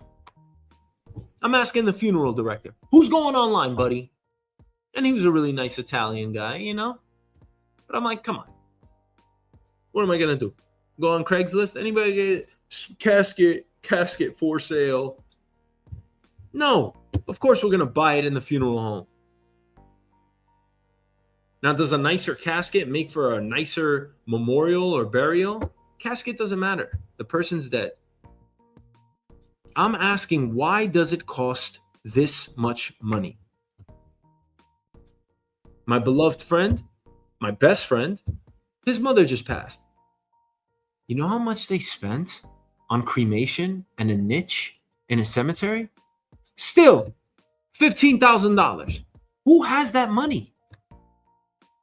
[SPEAKER 1] I'm asking the funeral director, who's going online, buddy? And he was a really nice Italian guy, But I'm like, come on. What am I going to do? Go on Craigslist? Anybody get casket for sale? No. Of course we're going to buy it in the funeral home. Now, does a nicer casket make for a nicer memorial or burial? Casket doesn't matter. The person's dead. I'm asking, why does it cost this much money? My beloved friend, my best friend, his mother just passed. You know how much they spent on cremation and a niche in a cemetery? Still, $15,000. Who has that money?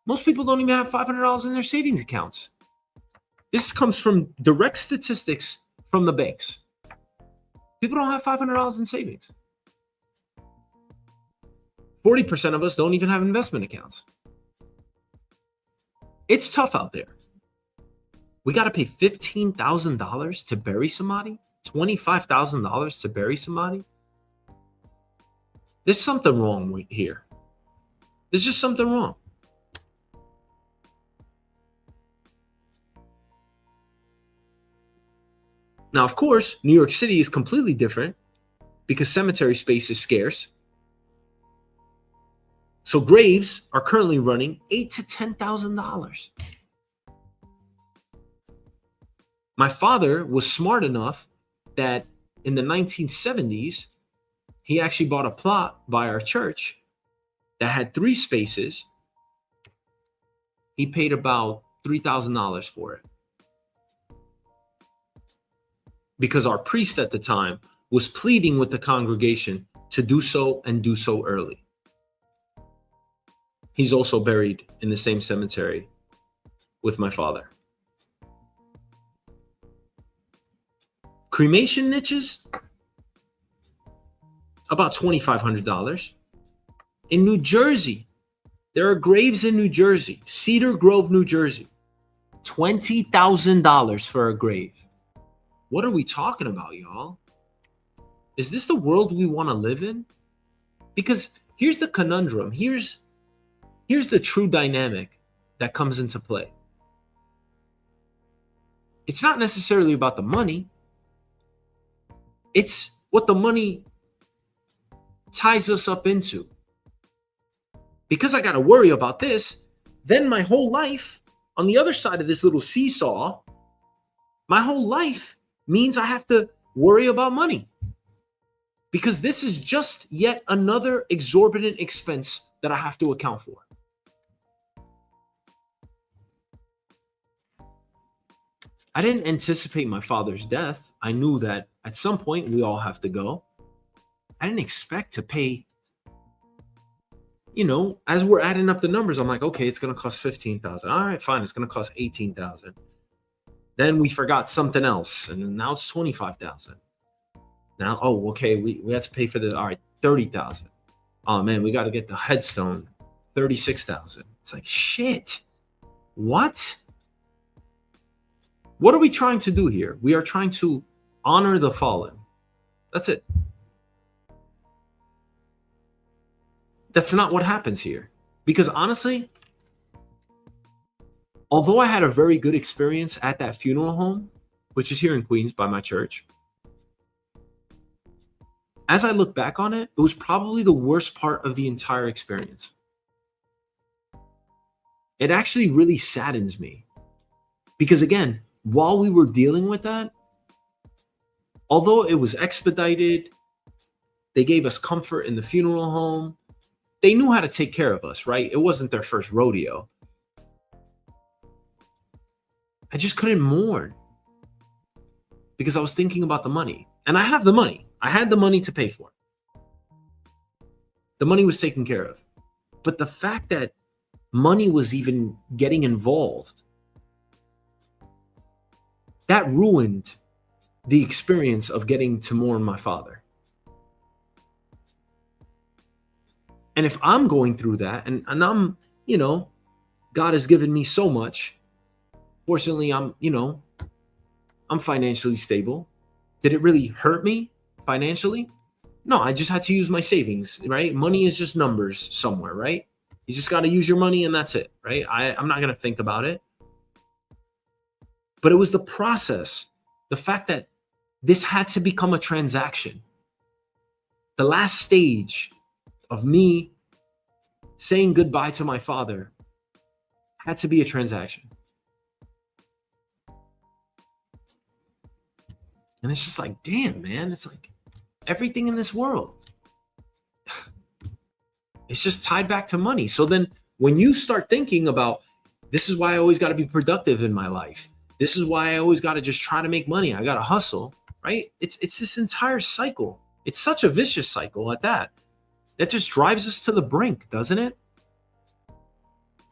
[SPEAKER 1] Most people don't even have $500 in their savings accounts. This comes from direct statistics from the banks. People don't have $500 in savings. 40% of us don't even have investment accounts. It's tough out there. We got to pay $15,000 to bury somebody, $25,000 to bury somebody. There's something wrong here. There's just something wrong. Now, of course, New York City is completely different because cemetery space is scarce. So graves are currently running $8,000 to $10,000. My father was smart enough that in the 1970s, he actually bought a plot by our church that had 3 spaces. He paid about $3,000 for it, because our priest at the time was pleading with the congregation to do so and do so early. He's also buried in the same cemetery with my father. Cremation niches, about $2,500. In New Jersey, there are graves in New Jersey, Cedar Grove, New Jersey, $20,000 for a grave. What are we talking about, y'all? Is this the world we want to live in? Because here's the conundrum. Here's the true dynamic that comes into play. It's not necessarily about the money. It's what the money ties us up into. Because I got to worry about this, then my whole life on the other side of this little seesaw, my whole life means I have to worry about money. Because this is just yet another exorbitant expense that I have to account for. I didn't anticipate my father's death. I knew that at some point we all have to go. I didn't expect to pay, as we're adding up the numbers, I'm like, okay, it's going to cost $15,000. All right, fine. It's going to cost $18,000. Then we forgot something else, and now it's $25,000. Now, okay, we had to pay for all right, $30,000. Oh man, we got to get the headstone, $36,000. It's like, shit. What? What are we trying to do here? We are trying to honor the fallen. That's it. That's not what happens here. Because honestly, although I had a very good experience at that funeral home, which is here in Queens by my church, as I look back on it, it was probably the worst part of the entire experience. It actually really saddens me. Because again, while we were dealing with that, although it was expedited, they gave us comfort in the funeral home. They knew how to take care of us, right? It wasn't their first rodeo. I just couldn't mourn because I was thinking about the money. And I have the money. I had the money to pay for it. The money was taken care of. But the fact that money was even getting involved, that ruined the experience of getting to mourn my father. And if I'm going through that, and I'm, God has given me so much. Fortunately, I'm financially stable. Did it really hurt me financially? No, I just had to use my savings, right? Money is just numbers somewhere, right? You just got to use your money and that's it, right? I'm not going to think about it. But it was the process, the fact that this had to become a transaction. The last stage of me saying goodbye to my father had to be a transaction. And it's just like, damn, man, it's like everything in this world, it's just tied back to money. So then when you start thinking about, this is why I always got to be productive in my life. This is why I always got to just try to make money. I got to hustle, right? It's this entire cycle. It's such a vicious cycle at that. That just drives us to the brink, doesn't it?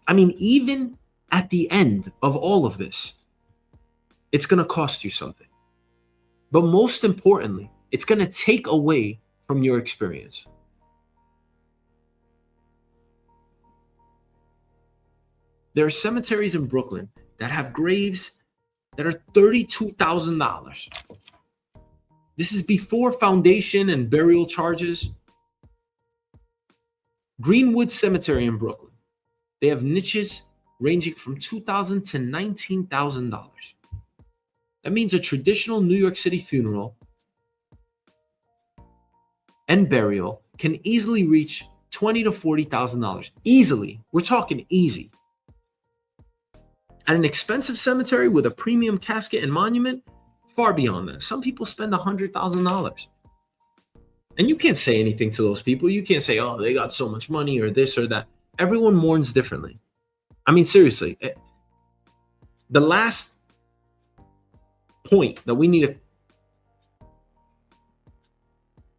[SPEAKER 1] I mean, even at the end of all of this, it's going to cost you something. But most importantly, it's going to take away from your experience. There are cemeteries in Brooklyn that have graves that are $32,000. This is before foundation and burial charges. Greenwood Cemetery in Brooklyn. They have niches ranging from $2,000 to $19,000. That means a traditional New York City funeral and burial can easily reach $20,000 to $40,000. Easily. We're talking easy. At an expensive cemetery with a premium casket and monument, far beyond that. Some people spend $100,000. And you can't say anything to those people. You can't say, oh, they got so much money or this or that. Everyone mourns differently. I mean, seriously, the last point that we need to,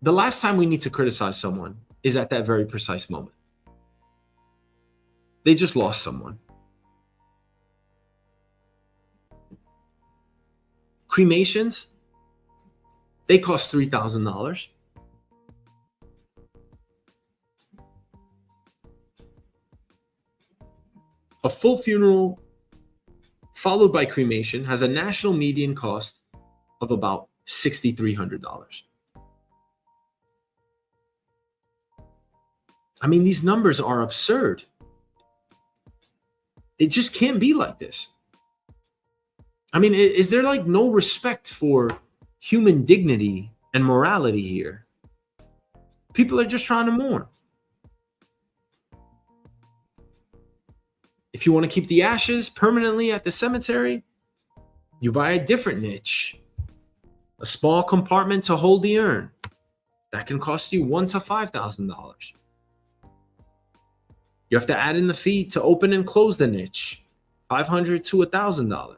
[SPEAKER 1] the last time we need to criticize someone is at that very precise moment. They just lost someone. Cremations, they cost $3,000. A full funeral followed by cremation has a national median cost of about $6,300. I mean, these numbers are absurd. It just can't be like this. I mean, is there like no respect for human dignity and morality here? People are just trying to mourn. If you want to keep the ashes permanently at the cemetery, you buy a different niche. A small compartment to hold the urn. That can cost you $1,000 to $5,000. You have to add in the fee to open and close the niche, $500 to $1,000.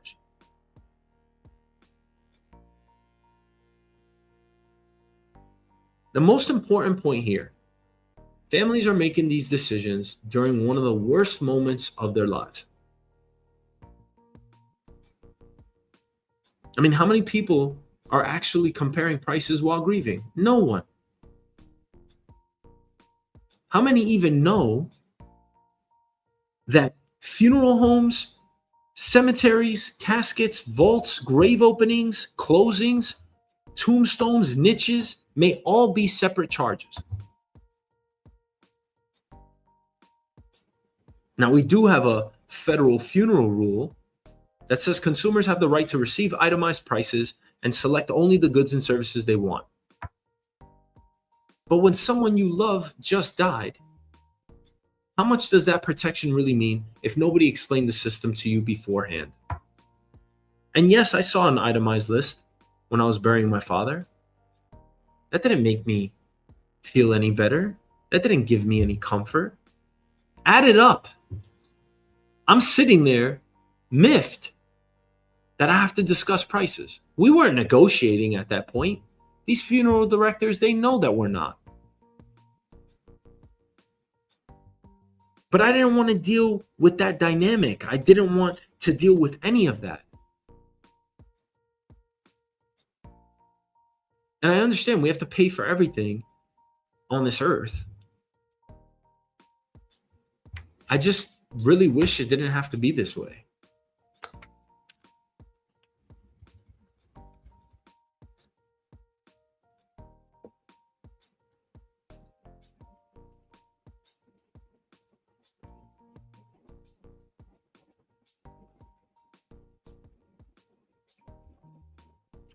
[SPEAKER 1] The most important point here, families are making these decisions during one of the worst moments of their lives. I mean, how many people are actually comparing prices while grieving? No one. How many even know that funeral homes, cemeteries, caskets, vaults, grave openings, closings, tombstones, niches may all be separate charges? Now, we do have a federal funeral rule that says consumers have the right to receive itemized prices and select only the goods and services they want. But when someone you love just died, how much does that protection really mean if nobody explained the system to you beforehand? And yes, I saw an itemized list when I was burying my father. That didn't make me feel any better. That didn't give me any comfort. Add it up. I'm sitting there miffed that I have to discuss prices. We weren't negotiating at that point. These funeral directors, they know that we're not. But I didn't want to deal with that dynamic. I didn't want to deal with any of that. And I understand we have to pay for everything on this earth. I just really wish it didn't have to be this way.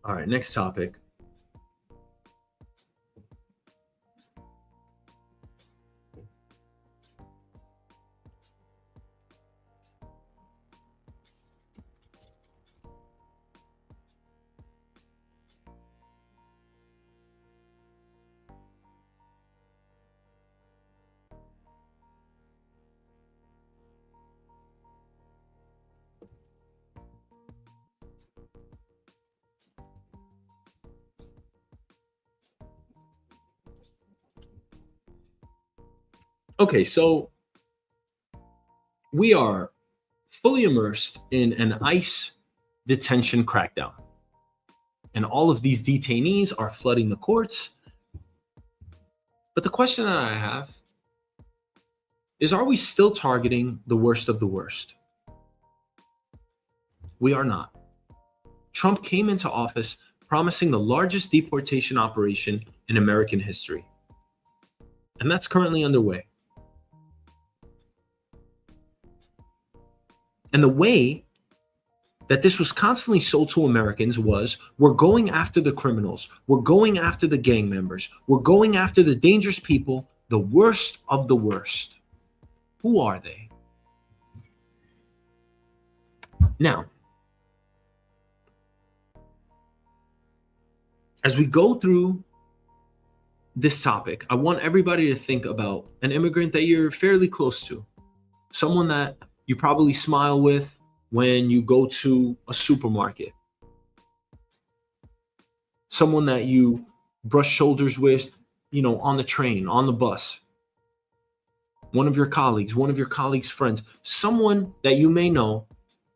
[SPEAKER 1] All right, next topic. Okay, so we are fully immersed in an ICE detention crackdown. And all of these detainees are flooding the courts. But the question that I have is, are we still targeting the worst of the worst? We are not. Trump came into office promising the largest deportation operation in American history. And that's currently underway. And the way that this was constantly sold to Americans was, we're going after the criminals, we're going after the gang members, we're going after the dangerous people, the worst of the worst. Who are they? Now, as we go through this topic, I want everybody to think about an immigrant that you're fairly close to, someone that you probably smile with when you go to a supermarket, someone that you brush shoulders with, on the train, on the bus, one of your colleagues' friends, someone that you may know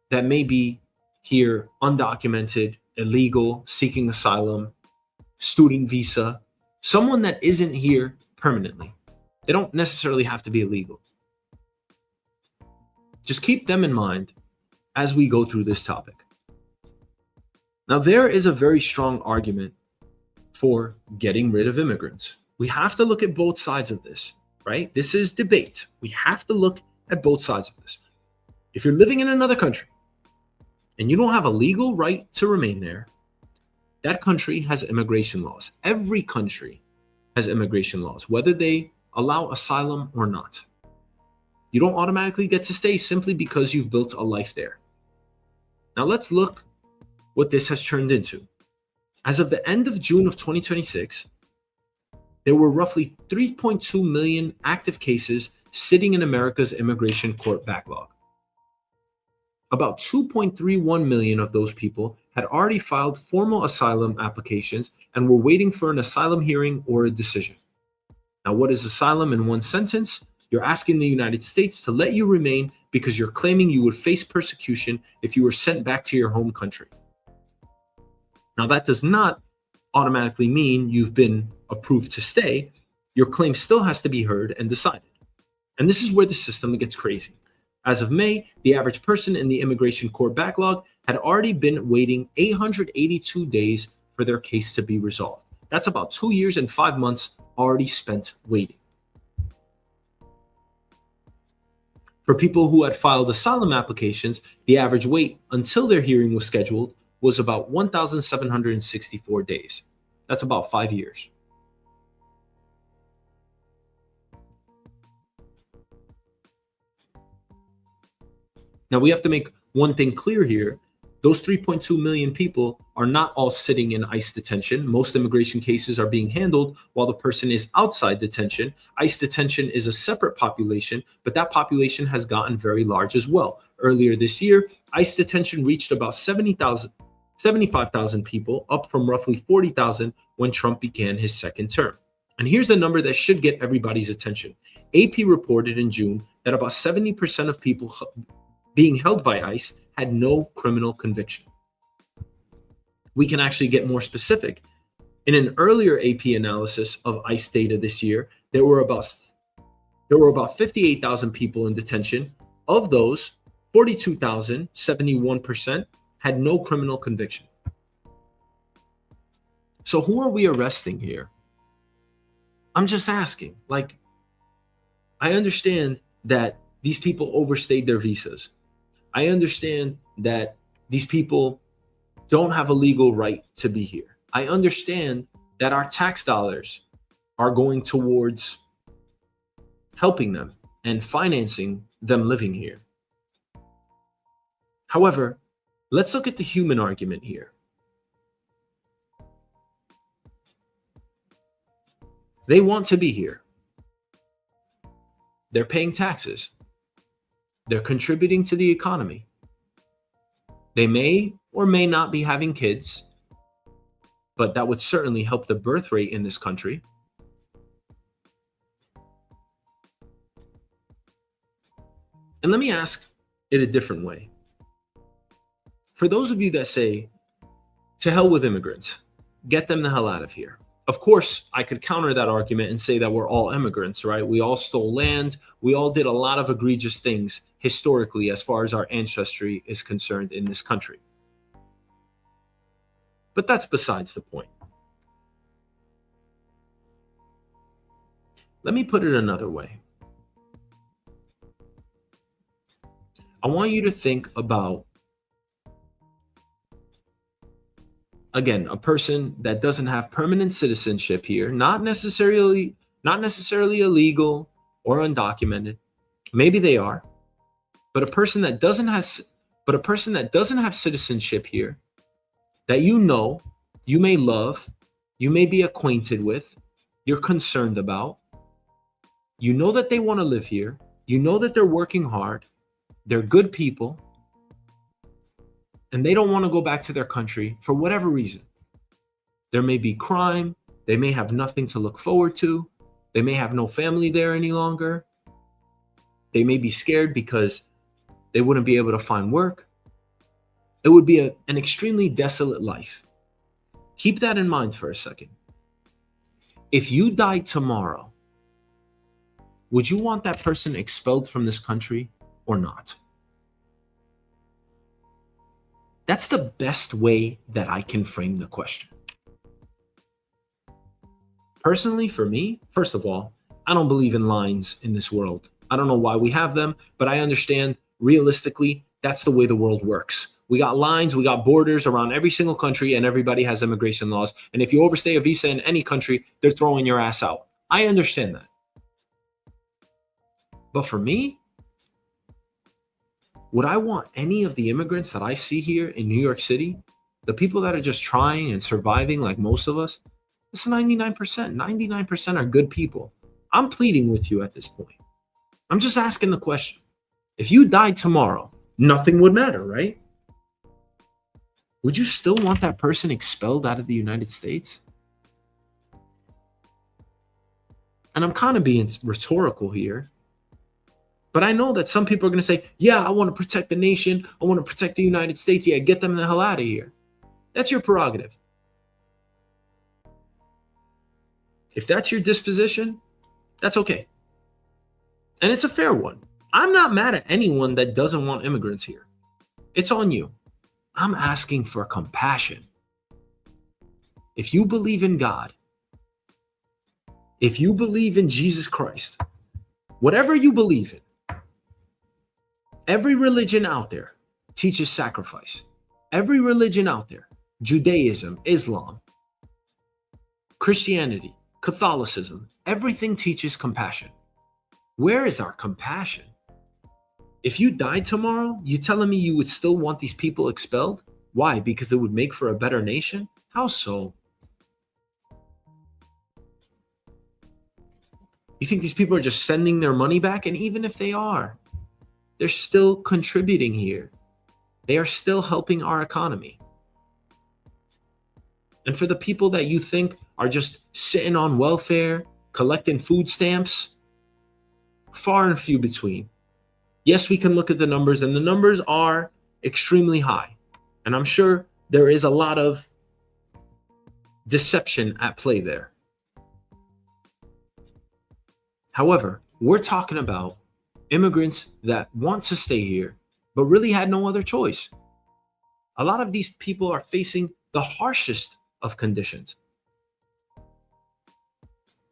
[SPEAKER 1] that may be here undocumented, illegal, seeking asylum, student visa, someone that isn't here permanently. They don't necessarily have to be illegal. Just keep them in mind as we go through this topic. Now, there is a very strong argument for getting rid of immigrants. We have to look at both sides of this, right? This is debate. We have to look at both sides of this. If you're living in another country and you don't have a legal right to remain there, that country has immigration laws. Every country has immigration laws, whether they allow asylum or not. You don't automatically get to stay simply because you've built a life there. Now let's look what this has turned into. As of the end of June of 2026, there were roughly 3.2 million active cases sitting in America's immigration court backlog. About 2.31 million of those people had already filed formal asylum applications and were waiting for an asylum hearing or a decision. Now, what is asylum in one sentence? You're asking the United States to let you remain because you're claiming you would face persecution if you were sent back to your home country. Now, that does not automatically mean you've been approved to stay. Your claim still has to be heard and decided. And this is where the system gets crazy. As of May, the average person in the immigration court backlog had already been waiting 882 days for their case to be resolved. That's about 2 years and 5 months already spent waiting. For people who had filed asylum applications, the average wait until their hearing was scheduled was about 1,764 days. That's about 5 years. Now, we have to make one thing clear here. Those 3.2 million people are not all sitting in ICE detention. Most immigration cases are being handled while the person is outside detention. ICE detention is a separate population, but that population has gotten very large as well. Earlier this year, ICE detention reached about 75,000 people, up from roughly 40,000 when Trump began his second term. And here's the number that should get everybody's attention. AP reported in June that about 70% of people being held by ICE had no criminal conviction. We can actually get more specific. In an earlier AP analysis of ICE data this year, there were about 58,000 people in detention. Of those, 42,000, 71%, had no criminal conviction. So who are we arresting here? I'm just asking. I understand that these people overstayed their visas. I understand that these people don't have a legal right to be here. I understand that our tax dollars are going towards helping them and financing them living here. However, let's look at the human argument here. They want to be here. They're paying taxes. They're contributing to the economy. They may or may not be having kids, but that would certainly help the birth rate in this country. And let me ask it a different way. For those of you that say, to hell with immigrants, get them the hell out of here. Of course, I could counter that argument and say that we're all immigrants, right? We all stole land. We all did a lot of egregious things historically as far as our ancestry is concerned in this country. But that's besides the point. Let me put it another way. I want you to think about, again, a person that doesn't have permanent citizenship here, not necessarily illegal or undocumented. Maybe they are, but a person that doesn't have citizenship here, that you know, you may love, you may be acquainted with, you're concerned about. You know that they want to live here. You know that they're working hard. They're good people. And they don't want to go back to their country for whatever reason. There may be crime. They may have nothing to look forward to. They may have no family there any longer. They may be scared because they wouldn't be able to find work. It would be an extremely desolate life. Keep that in mind for a second. If you died tomorrow, would you want that person expelled from this country or not? That's the best way that I can frame the question. Personally, for me, first of all, I don't believe in lines in this world. I don't know why we have them, but I understand realistically, that's the way the world works. We got lines, we got borders around every single country, and everybody has immigration laws. And if you overstay a visa in any country, they're throwing your ass out. I understand that. But for me, would I want any of the immigrants that I see here in New York City, the people that are just trying and surviving like most of us? It's 99%. 99% are good people. I'm pleading with you at this point. I'm just asking the question. If you died tomorrow, nothing would matter, right? Would you still want that person expelled out of the United States? And I'm kind of being rhetorical here. But I know that some people are going to say, yeah, I want to protect the nation. I want to protect the United States. Yeah, get them the hell out of here. That's your prerogative. If that's your disposition, that's okay. And it's a fair one. I'm not mad at anyone that doesn't want immigrants here. It's on you. I'm asking for compassion. If you believe in God, if you believe in Jesus Christ, whatever you believe in, every religion out there teaches sacrifice. Every religion out there, Judaism, Islam, Christianity, Catholicism, everything teaches compassion. Where is our compassion? If you died tomorrow, you telling me you would still want these people expelled? Why? Because it would make for a better nation? How so? You think these people are just sending their money back? And even if they are, they're still contributing here. They are still helping our economy. And for the people that you think are just sitting on welfare, collecting food stamps, far and few between. Yes, we can look at the numbers, and the numbers are extremely high. And I'm sure there is a lot of deception at play there. However, we're talking about immigrants that want to stay here, but really had no other choice. A lot of these people are facing the harshest of conditions.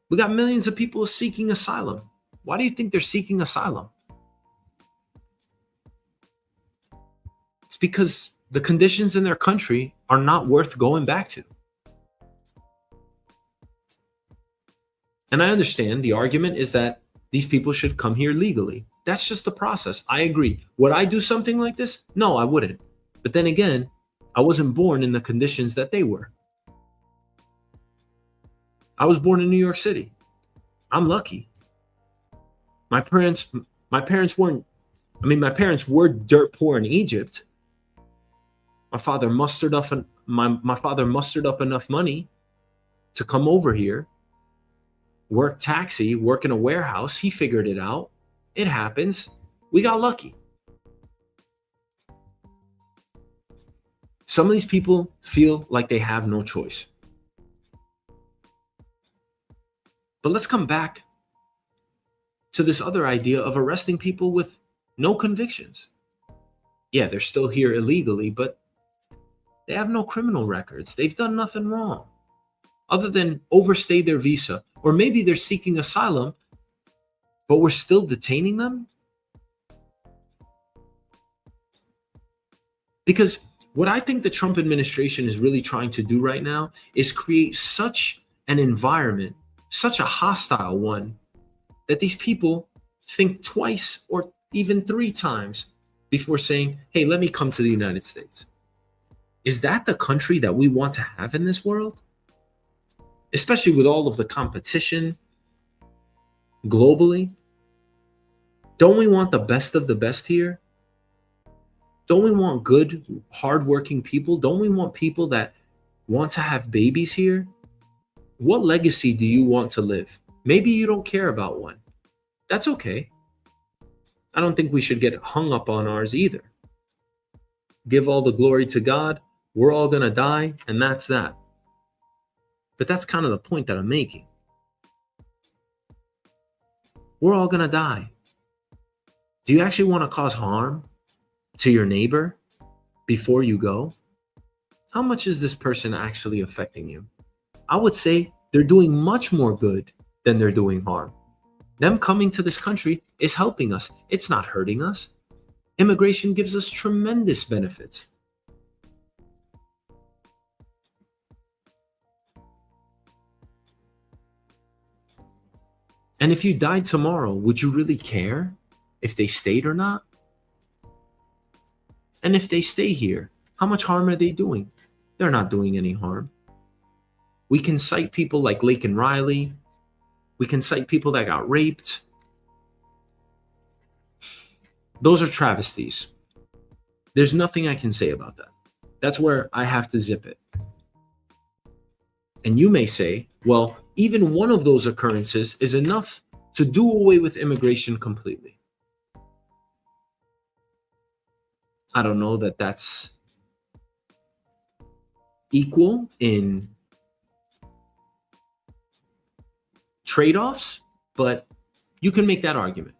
[SPEAKER 1] We got millions of people seeking asylum. Why do you think they're seeking asylum? It's because the conditions in their country are not worth going back to. And I understand the argument is that these people should come here legally. That's just the process. I agree. Would I do something like this? No, I wouldn't. But then again, I wasn't born in the conditions that they were. I was born in New York City. I'm lucky. My parents were dirt poor in Egypt. My father mustered up enough money to come over here, work taxi, work in a warehouse. He figured it out. It happens. We got lucky. Some of these people feel like they have no choice. But let's come back to this other idea of arresting people with no convictions. Yeah, they're still here illegally, but they have no criminal records. They've done nothing wrong other than overstay their visa. Or maybe they're seeking asylum, but we're still detaining them? Because what I think the Trump administration is really trying to do right now is create such an environment, such a hostile one, that these people think twice or even 3 times before saying, hey, let me come to the United States. Is that the country that we want to have in this world? Especially with all of the competition globally. Don't we want the best of the best here? Don't we want good, hardworking people? Don't we want people that want to have babies here? What legacy do you want to live? Maybe you don't care about one. That's okay. I don't think we should get hung up on ours either. Give all the glory to God. We're all going to die, and that's that. But that's kind of the point that I'm making. We're all going to die. Do you actually want to cause harm to your neighbor before you go? How much is this person actually affecting you? I would say they're doing much more good than they're doing harm. Them coming to this country is helping us. It's not hurting us. Immigration gives us tremendous benefits. And if you died tomorrow, would you really care if they stayed or not? And if they stay here, how much harm are they doing? They're not doing any harm. We can cite people like Lake and Riley. We can cite people that got raped. Those are travesties. There's nothing I can say about that. That's where I have to zip it. And you may say, well, even one of those occurrences is enough to do away with immigration completely. I don't know that that's equal in trade-offs, but you can make that argument.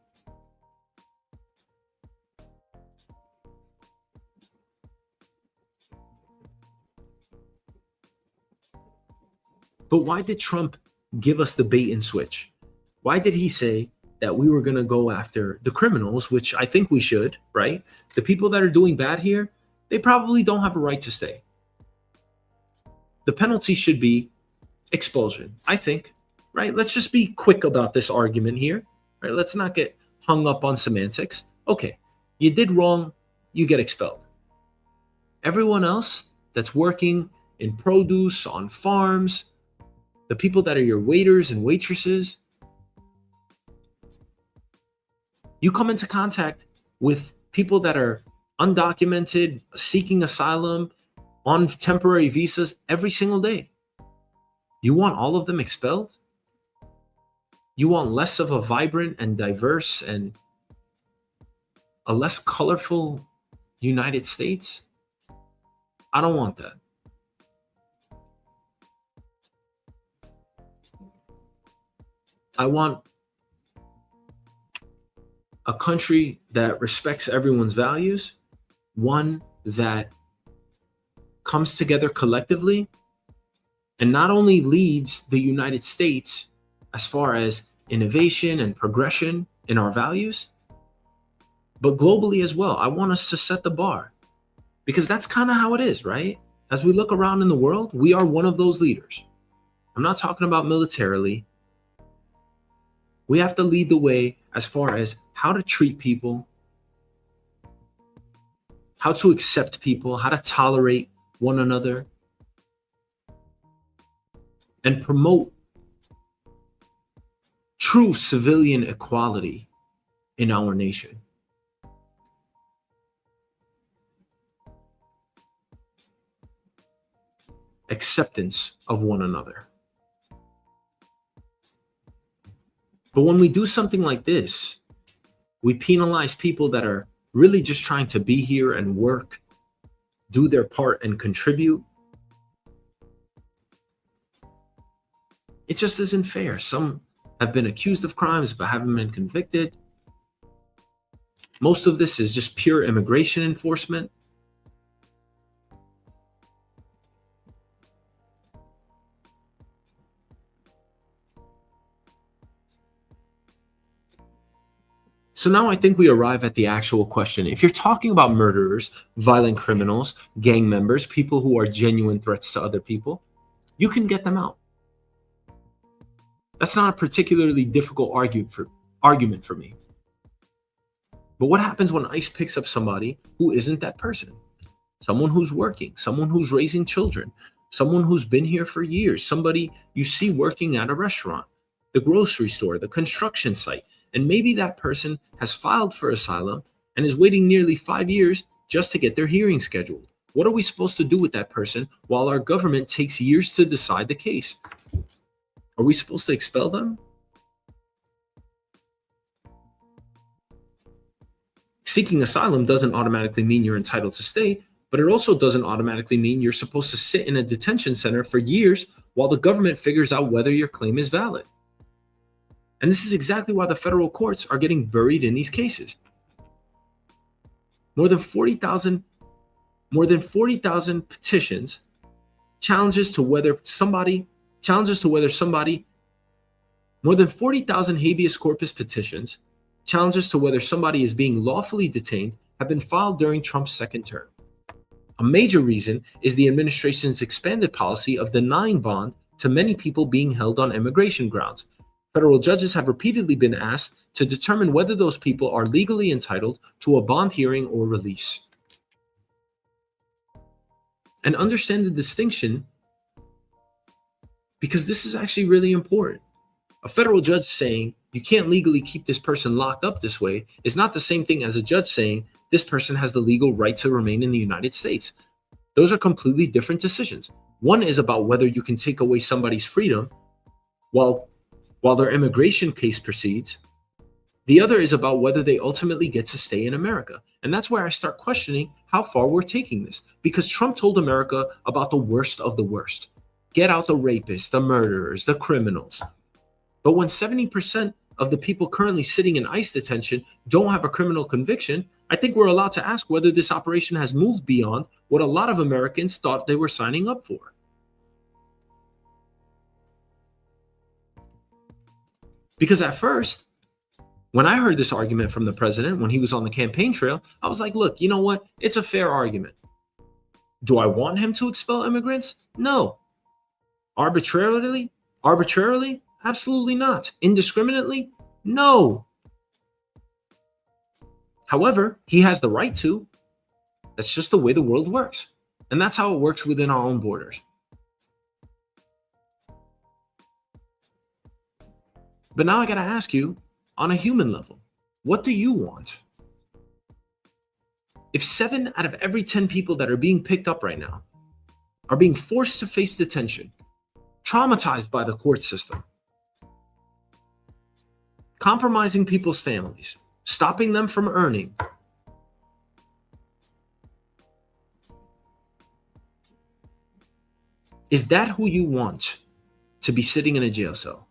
[SPEAKER 1] But why did Trump give us the bait and switch? Why did he say that we were going to go after the criminals, which I think we should, right? The people that are doing bad here, they probably don't have a right to stay. The penalty should be expulsion, I think, right? Let's just be quick about this argument here, right? Let's not get hung up on semantics. Okay, you did wrong, you get expelled. Everyone else that's working in produce, on farms, the people that are your waiters and waitresses, you come into contact with people that are undocumented, seeking asylum, on temporary visas every single day. You want all of them expelled? You want less of a vibrant and diverse and a less colorful United States? I don't want that. I want a country that respects everyone's values, one that comes together collectively and not only leads the United States as far as innovation and progression in our values, but globally as well. I want us to set the bar because that's kind of how it is, right? As we look around in the world, we are one of those leaders. I'm not talking about militarily. We have to lead the way as far as how to treat people, how to accept people, how to tolerate one another, and promote true civilian equality in our nation. Acceptance of one another. But when we do something like this, We penalize people that are really just trying to be here and work, do their part and contribute. It just isn't fair. Some have been accused of crimes but haven't been convicted. Most of this is just pure immigration enforcement. So now I think we arrive at the actual question. If you're talking about murderers, violent criminals, gang members, people who are genuine threats to other people, you can get them out. That's not a particularly difficult argument for me. But what happens when ICE picks up somebody who isn't that person? Someone who's working, someone who's raising children, someone who's been here for years, somebody you see working at a restaurant, the grocery store, the construction site, and maybe that person has filed for asylum and is waiting nearly 5 years just to get their hearing scheduled. What are we supposed to do with that person while our government takes years to decide the case? Are we supposed to expel them? Seeking asylum doesn't automatically mean you're entitled to stay, but it also doesn't automatically mean you're supposed to sit in a detention center for years while the government figures out whether your claim is valid. And this is exactly why the federal courts are getting buried in these cases. More than 40,000 petitions, more than 40,000 habeas corpus petitions, challenges to whether somebody is being lawfully detained have been filed during Trump's second term. A major reason is the administration's expanded policy of denying bond to many people being held on immigration grounds. Federal judges have repeatedly been asked to determine whether those people are legally entitled to a bond hearing or release. And understand the distinction, because this is actually really important. A federal judge saying you can't legally keep this person locked up this way is not the same thing as a judge saying this person has the legal right to remain in the United States. Those are completely different decisions. One is about whether you can take away somebody's freedom while their immigration case proceeds. The other is about whether they ultimately get to stay in America. And that's where I start questioning how far we're taking this, because Trump told America about the worst of the worst. Get out the rapists, the murderers, the criminals. But when 70% of the people currently sitting in ICE detention don't have a criminal conviction, I think we're allowed to ask whether this operation has moved beyond what a lot of Americans thought they were signing up for. Because at first, when I heard this argument from the president when he was on the campaign trail, I was like, look, you know what? It's a fair argument. Do I want him to expel immigrants? No. Arbitrarily? Absolutely not. Indiscriminately? No. However, he has the right to. That's just the way the world works. And that's how it works within our own borders. But now I got to ask you, on a human level, what do you want? If 7 out of every 10 people that are being picked up right now are being forced to face detention, traumatized by the court system, compromising people's families, stopping them from earning, is that who you want to be sitting in a jail cell?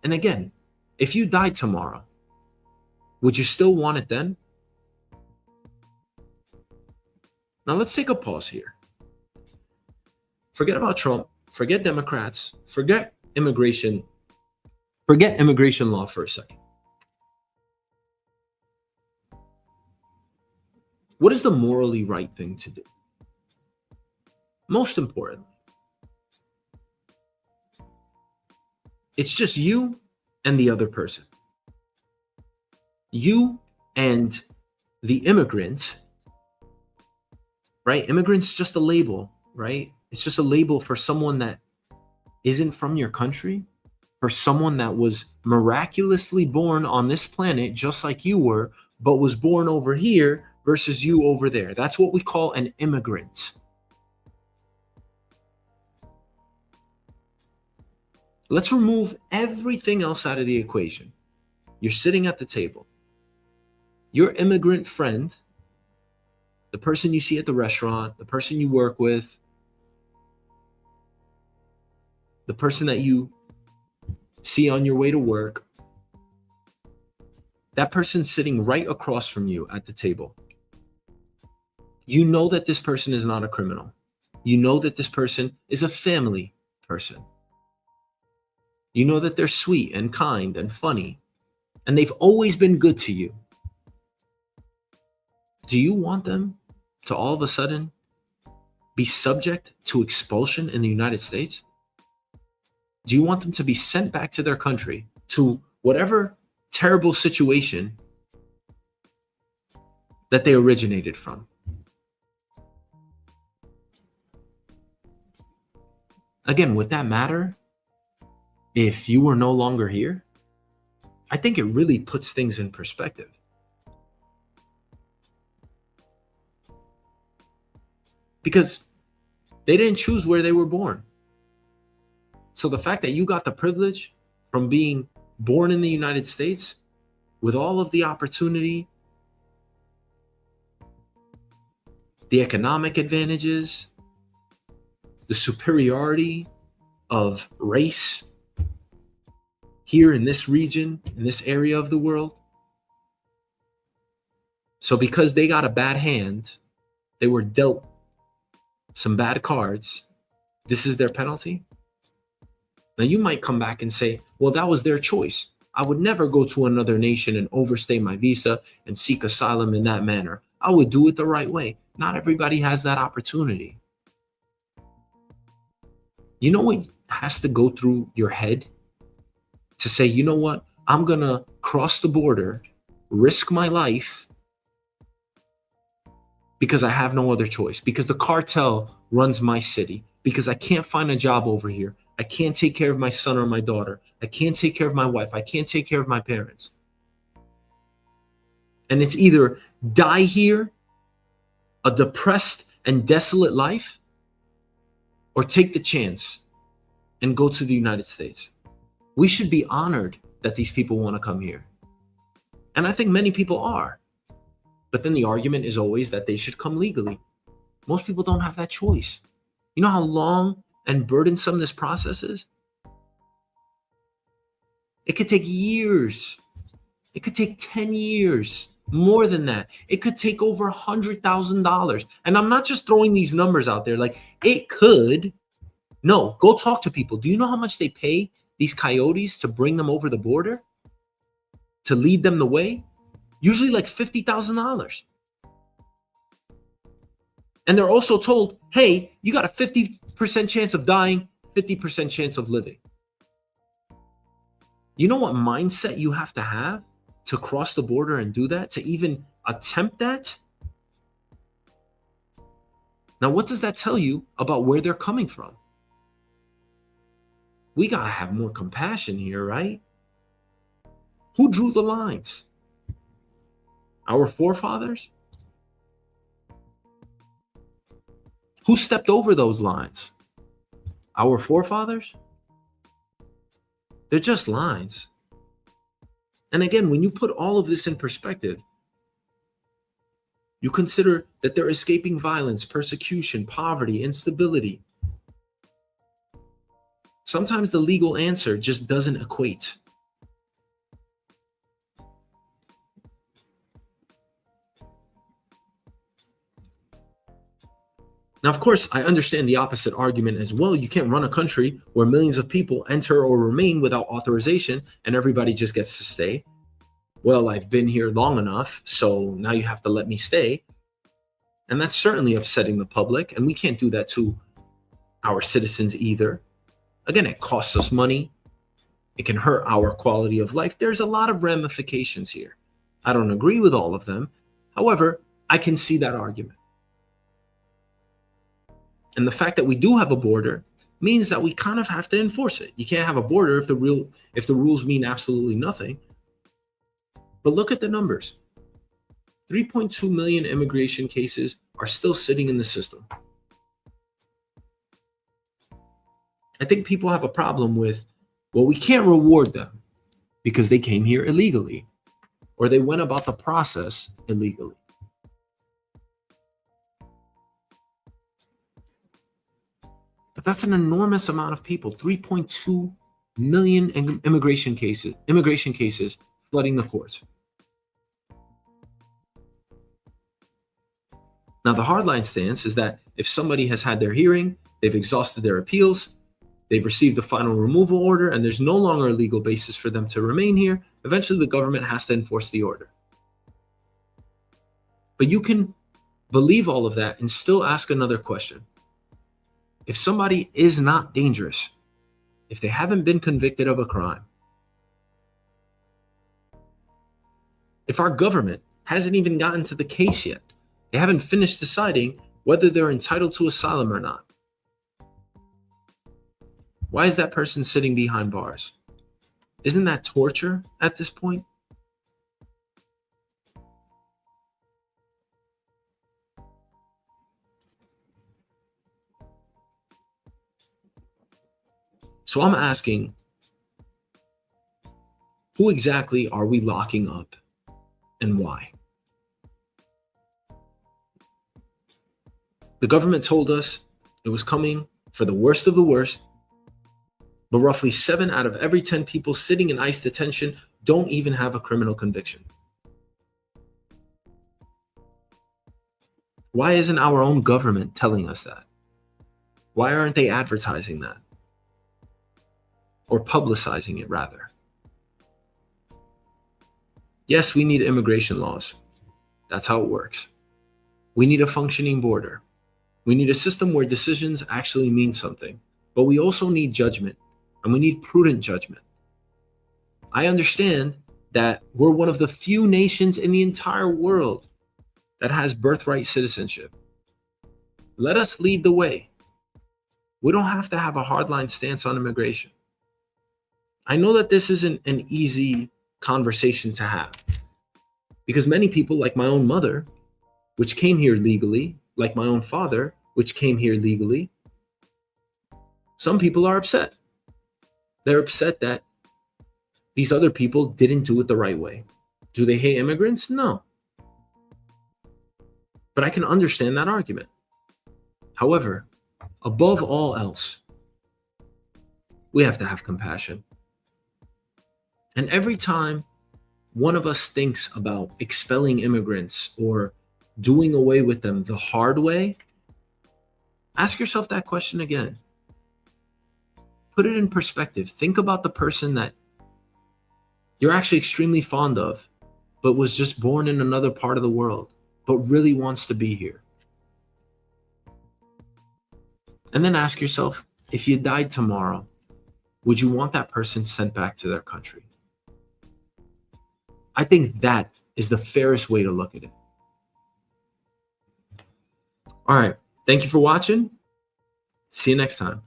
[SPEAKER 1] And again, if you died tomorrow, would you still want it then? Now let's take a pause here. Forget about Trump, forget Democrats, forget immigration law for a second. What is the morally right thing to do? Most importantly, it's just you and the other person. You and the immigrant, right? Immigrant's just a label, right? It's just a label for someone that isn't from your country, for someone that was miraculously born on this planet just like you were, but was born over here versus you over there. That's what we call an immigrant. Let's remove everything else out of the equation. You're sitting at the table. Your immigrant friend, the person you see at the restaurant, the person you work with, the person that you see on your way to work, that person's sitting right across from you at the table. You know that this person is not a criminal. You know that this person is a family person. You know that they're sweet and kind and funny, and they've always been good to you. Do you want them to all of a sudden be subject to expulsion in the United States? Do you want them to be sent back to their country, to whatever terrible situation that they originated from? Again, would that matter if you were no longer here? I think it really puts things in perspective. Because they didn't choose where they were born. So the fact that you got the privilege from being born in the United States with all of the opportunity, the economic advantages, the superiority of race here in this region, in this area of the world. So because they got a bad hand, they were dealt some bad cards, this is their penalty? Now you might come back and say, well, that was their choice. I would never go to another nation and overstay my visa and seek asylum in that manner. I would do it the right way. Not everybody has that opportunity. You know what has to go through your head to say, you know what, I'm going to cross the border, risk my life because I have no other choice, because the cartel runs my city, because I can't find a job over here. I can't take care of my son or my daughter. I can't take care of my wife. I can't take care of my parents. And it's either die here, a depressed and desolate life, or take the chance and go to the United States. We should be honored that these people want to come here. And I think many people are. But then the argument is always that they should come legally. Most people don't have that choice. You know how long and burdensome this process is? It could take years. It could take 10 years, more than that. It could take over $100,000. And I'm not just throwing these numbers out there like it could. No, go talk to people. Do you know how much they pay these coyotes to bring them over the border? To lead them the way? Usually like $50,000. And they're also told, hey, you got a 50% chance of dying, 50% chance of living. You know what mindset you have to cross the border and do that, to even attempt that? Now, what does that tell you about where they're coming from? We got to have more compassion here, right? Who drew the lines? Our forefathers? Who stepped over those lines? Our forefathers? They're just lines. And again, when you put all of this in perspective, you consider that they're escaping violence, persecution, poverty, instability. Sometimes the legal answer just doesn't equate. Now, of course, I understand the opposite argument as well. You can't run a country where millions of people enter or remain without authorization and everybody just gets to stay. Well, I've been here long enough, so now you have to let me stay. And that's certainly upsetting the public, and we can't do that to our citizens either. Again, it costs us money. It can hurt our quality of life. There's a lot of ramifications here. I don't agree with all of them. However, I can see that argument. And the fact that we do have a border means that we kind of have to enforce it. You can't have a border if the rules mean absolutely nothing. But look at the numbers. 3.2 million immigration cases are still sitting in the system. I think people have a problem with, well, we can't reward them because they came here illegally or they went about the process illegally. But that's an enormous amount of people, 3.2 million immigration cases flooding the courts. Now, the hardline stance is that if somebody has had their hearing, they've exhausted their appeals, they've received a final removal order, and there's no longer a legal basis for them to remain here, eventually the government has to enforce the order. But you can believe all of that and still ask another question. If somebody is not dangerous, if they haven't been convicted of a crime, if our government hasn't even gotten to the case yet, they haven't finished deciding whether they're entitled to asylum or not, why is that person sitting behind bars? Isn't that torture at this point? So I'm asking, who exactly are we locking up and why? The government told us it was coming for the worst of the worst, but roughly 7 out of every 10 people sitting in ICE detention don't even have a criminal conviction. Why isn't our own government telling us that? Why aren't they advertising that? Or publicizing it, rather? Yes, we need immigration laws. That's how it works. We need a functioning border. We need a system where decisions actually mean something. But we also need judgment, and we need prudent judgment. I understand that we're one of the few nations in the entire world that has birthright citizenship. Let us lead the way. We don't have to have a hardline stance on immigration. I know that this isn't an easy conversation to have because many people, like my own mother, which came here legally, like my own father, which came here legally, some people are upset. They're upset that these other people didn't do it the right way. Do they hate immigrants? No. But I can understand that argument. However, above all else, we have to have compassion. And every time one of us thinks about expelling immigrants or doing away with them the hard way, ask yourself that question again. Put it in perspective. Think about the person that you're actually extremely fond of, but was just born in another part of the world, but really wants to be here. And then ask yourself, if you died tomorrow, would you want that person sent back to their country? I think that is the fairest way to look at it. All right. Thank you for watching. See you next time.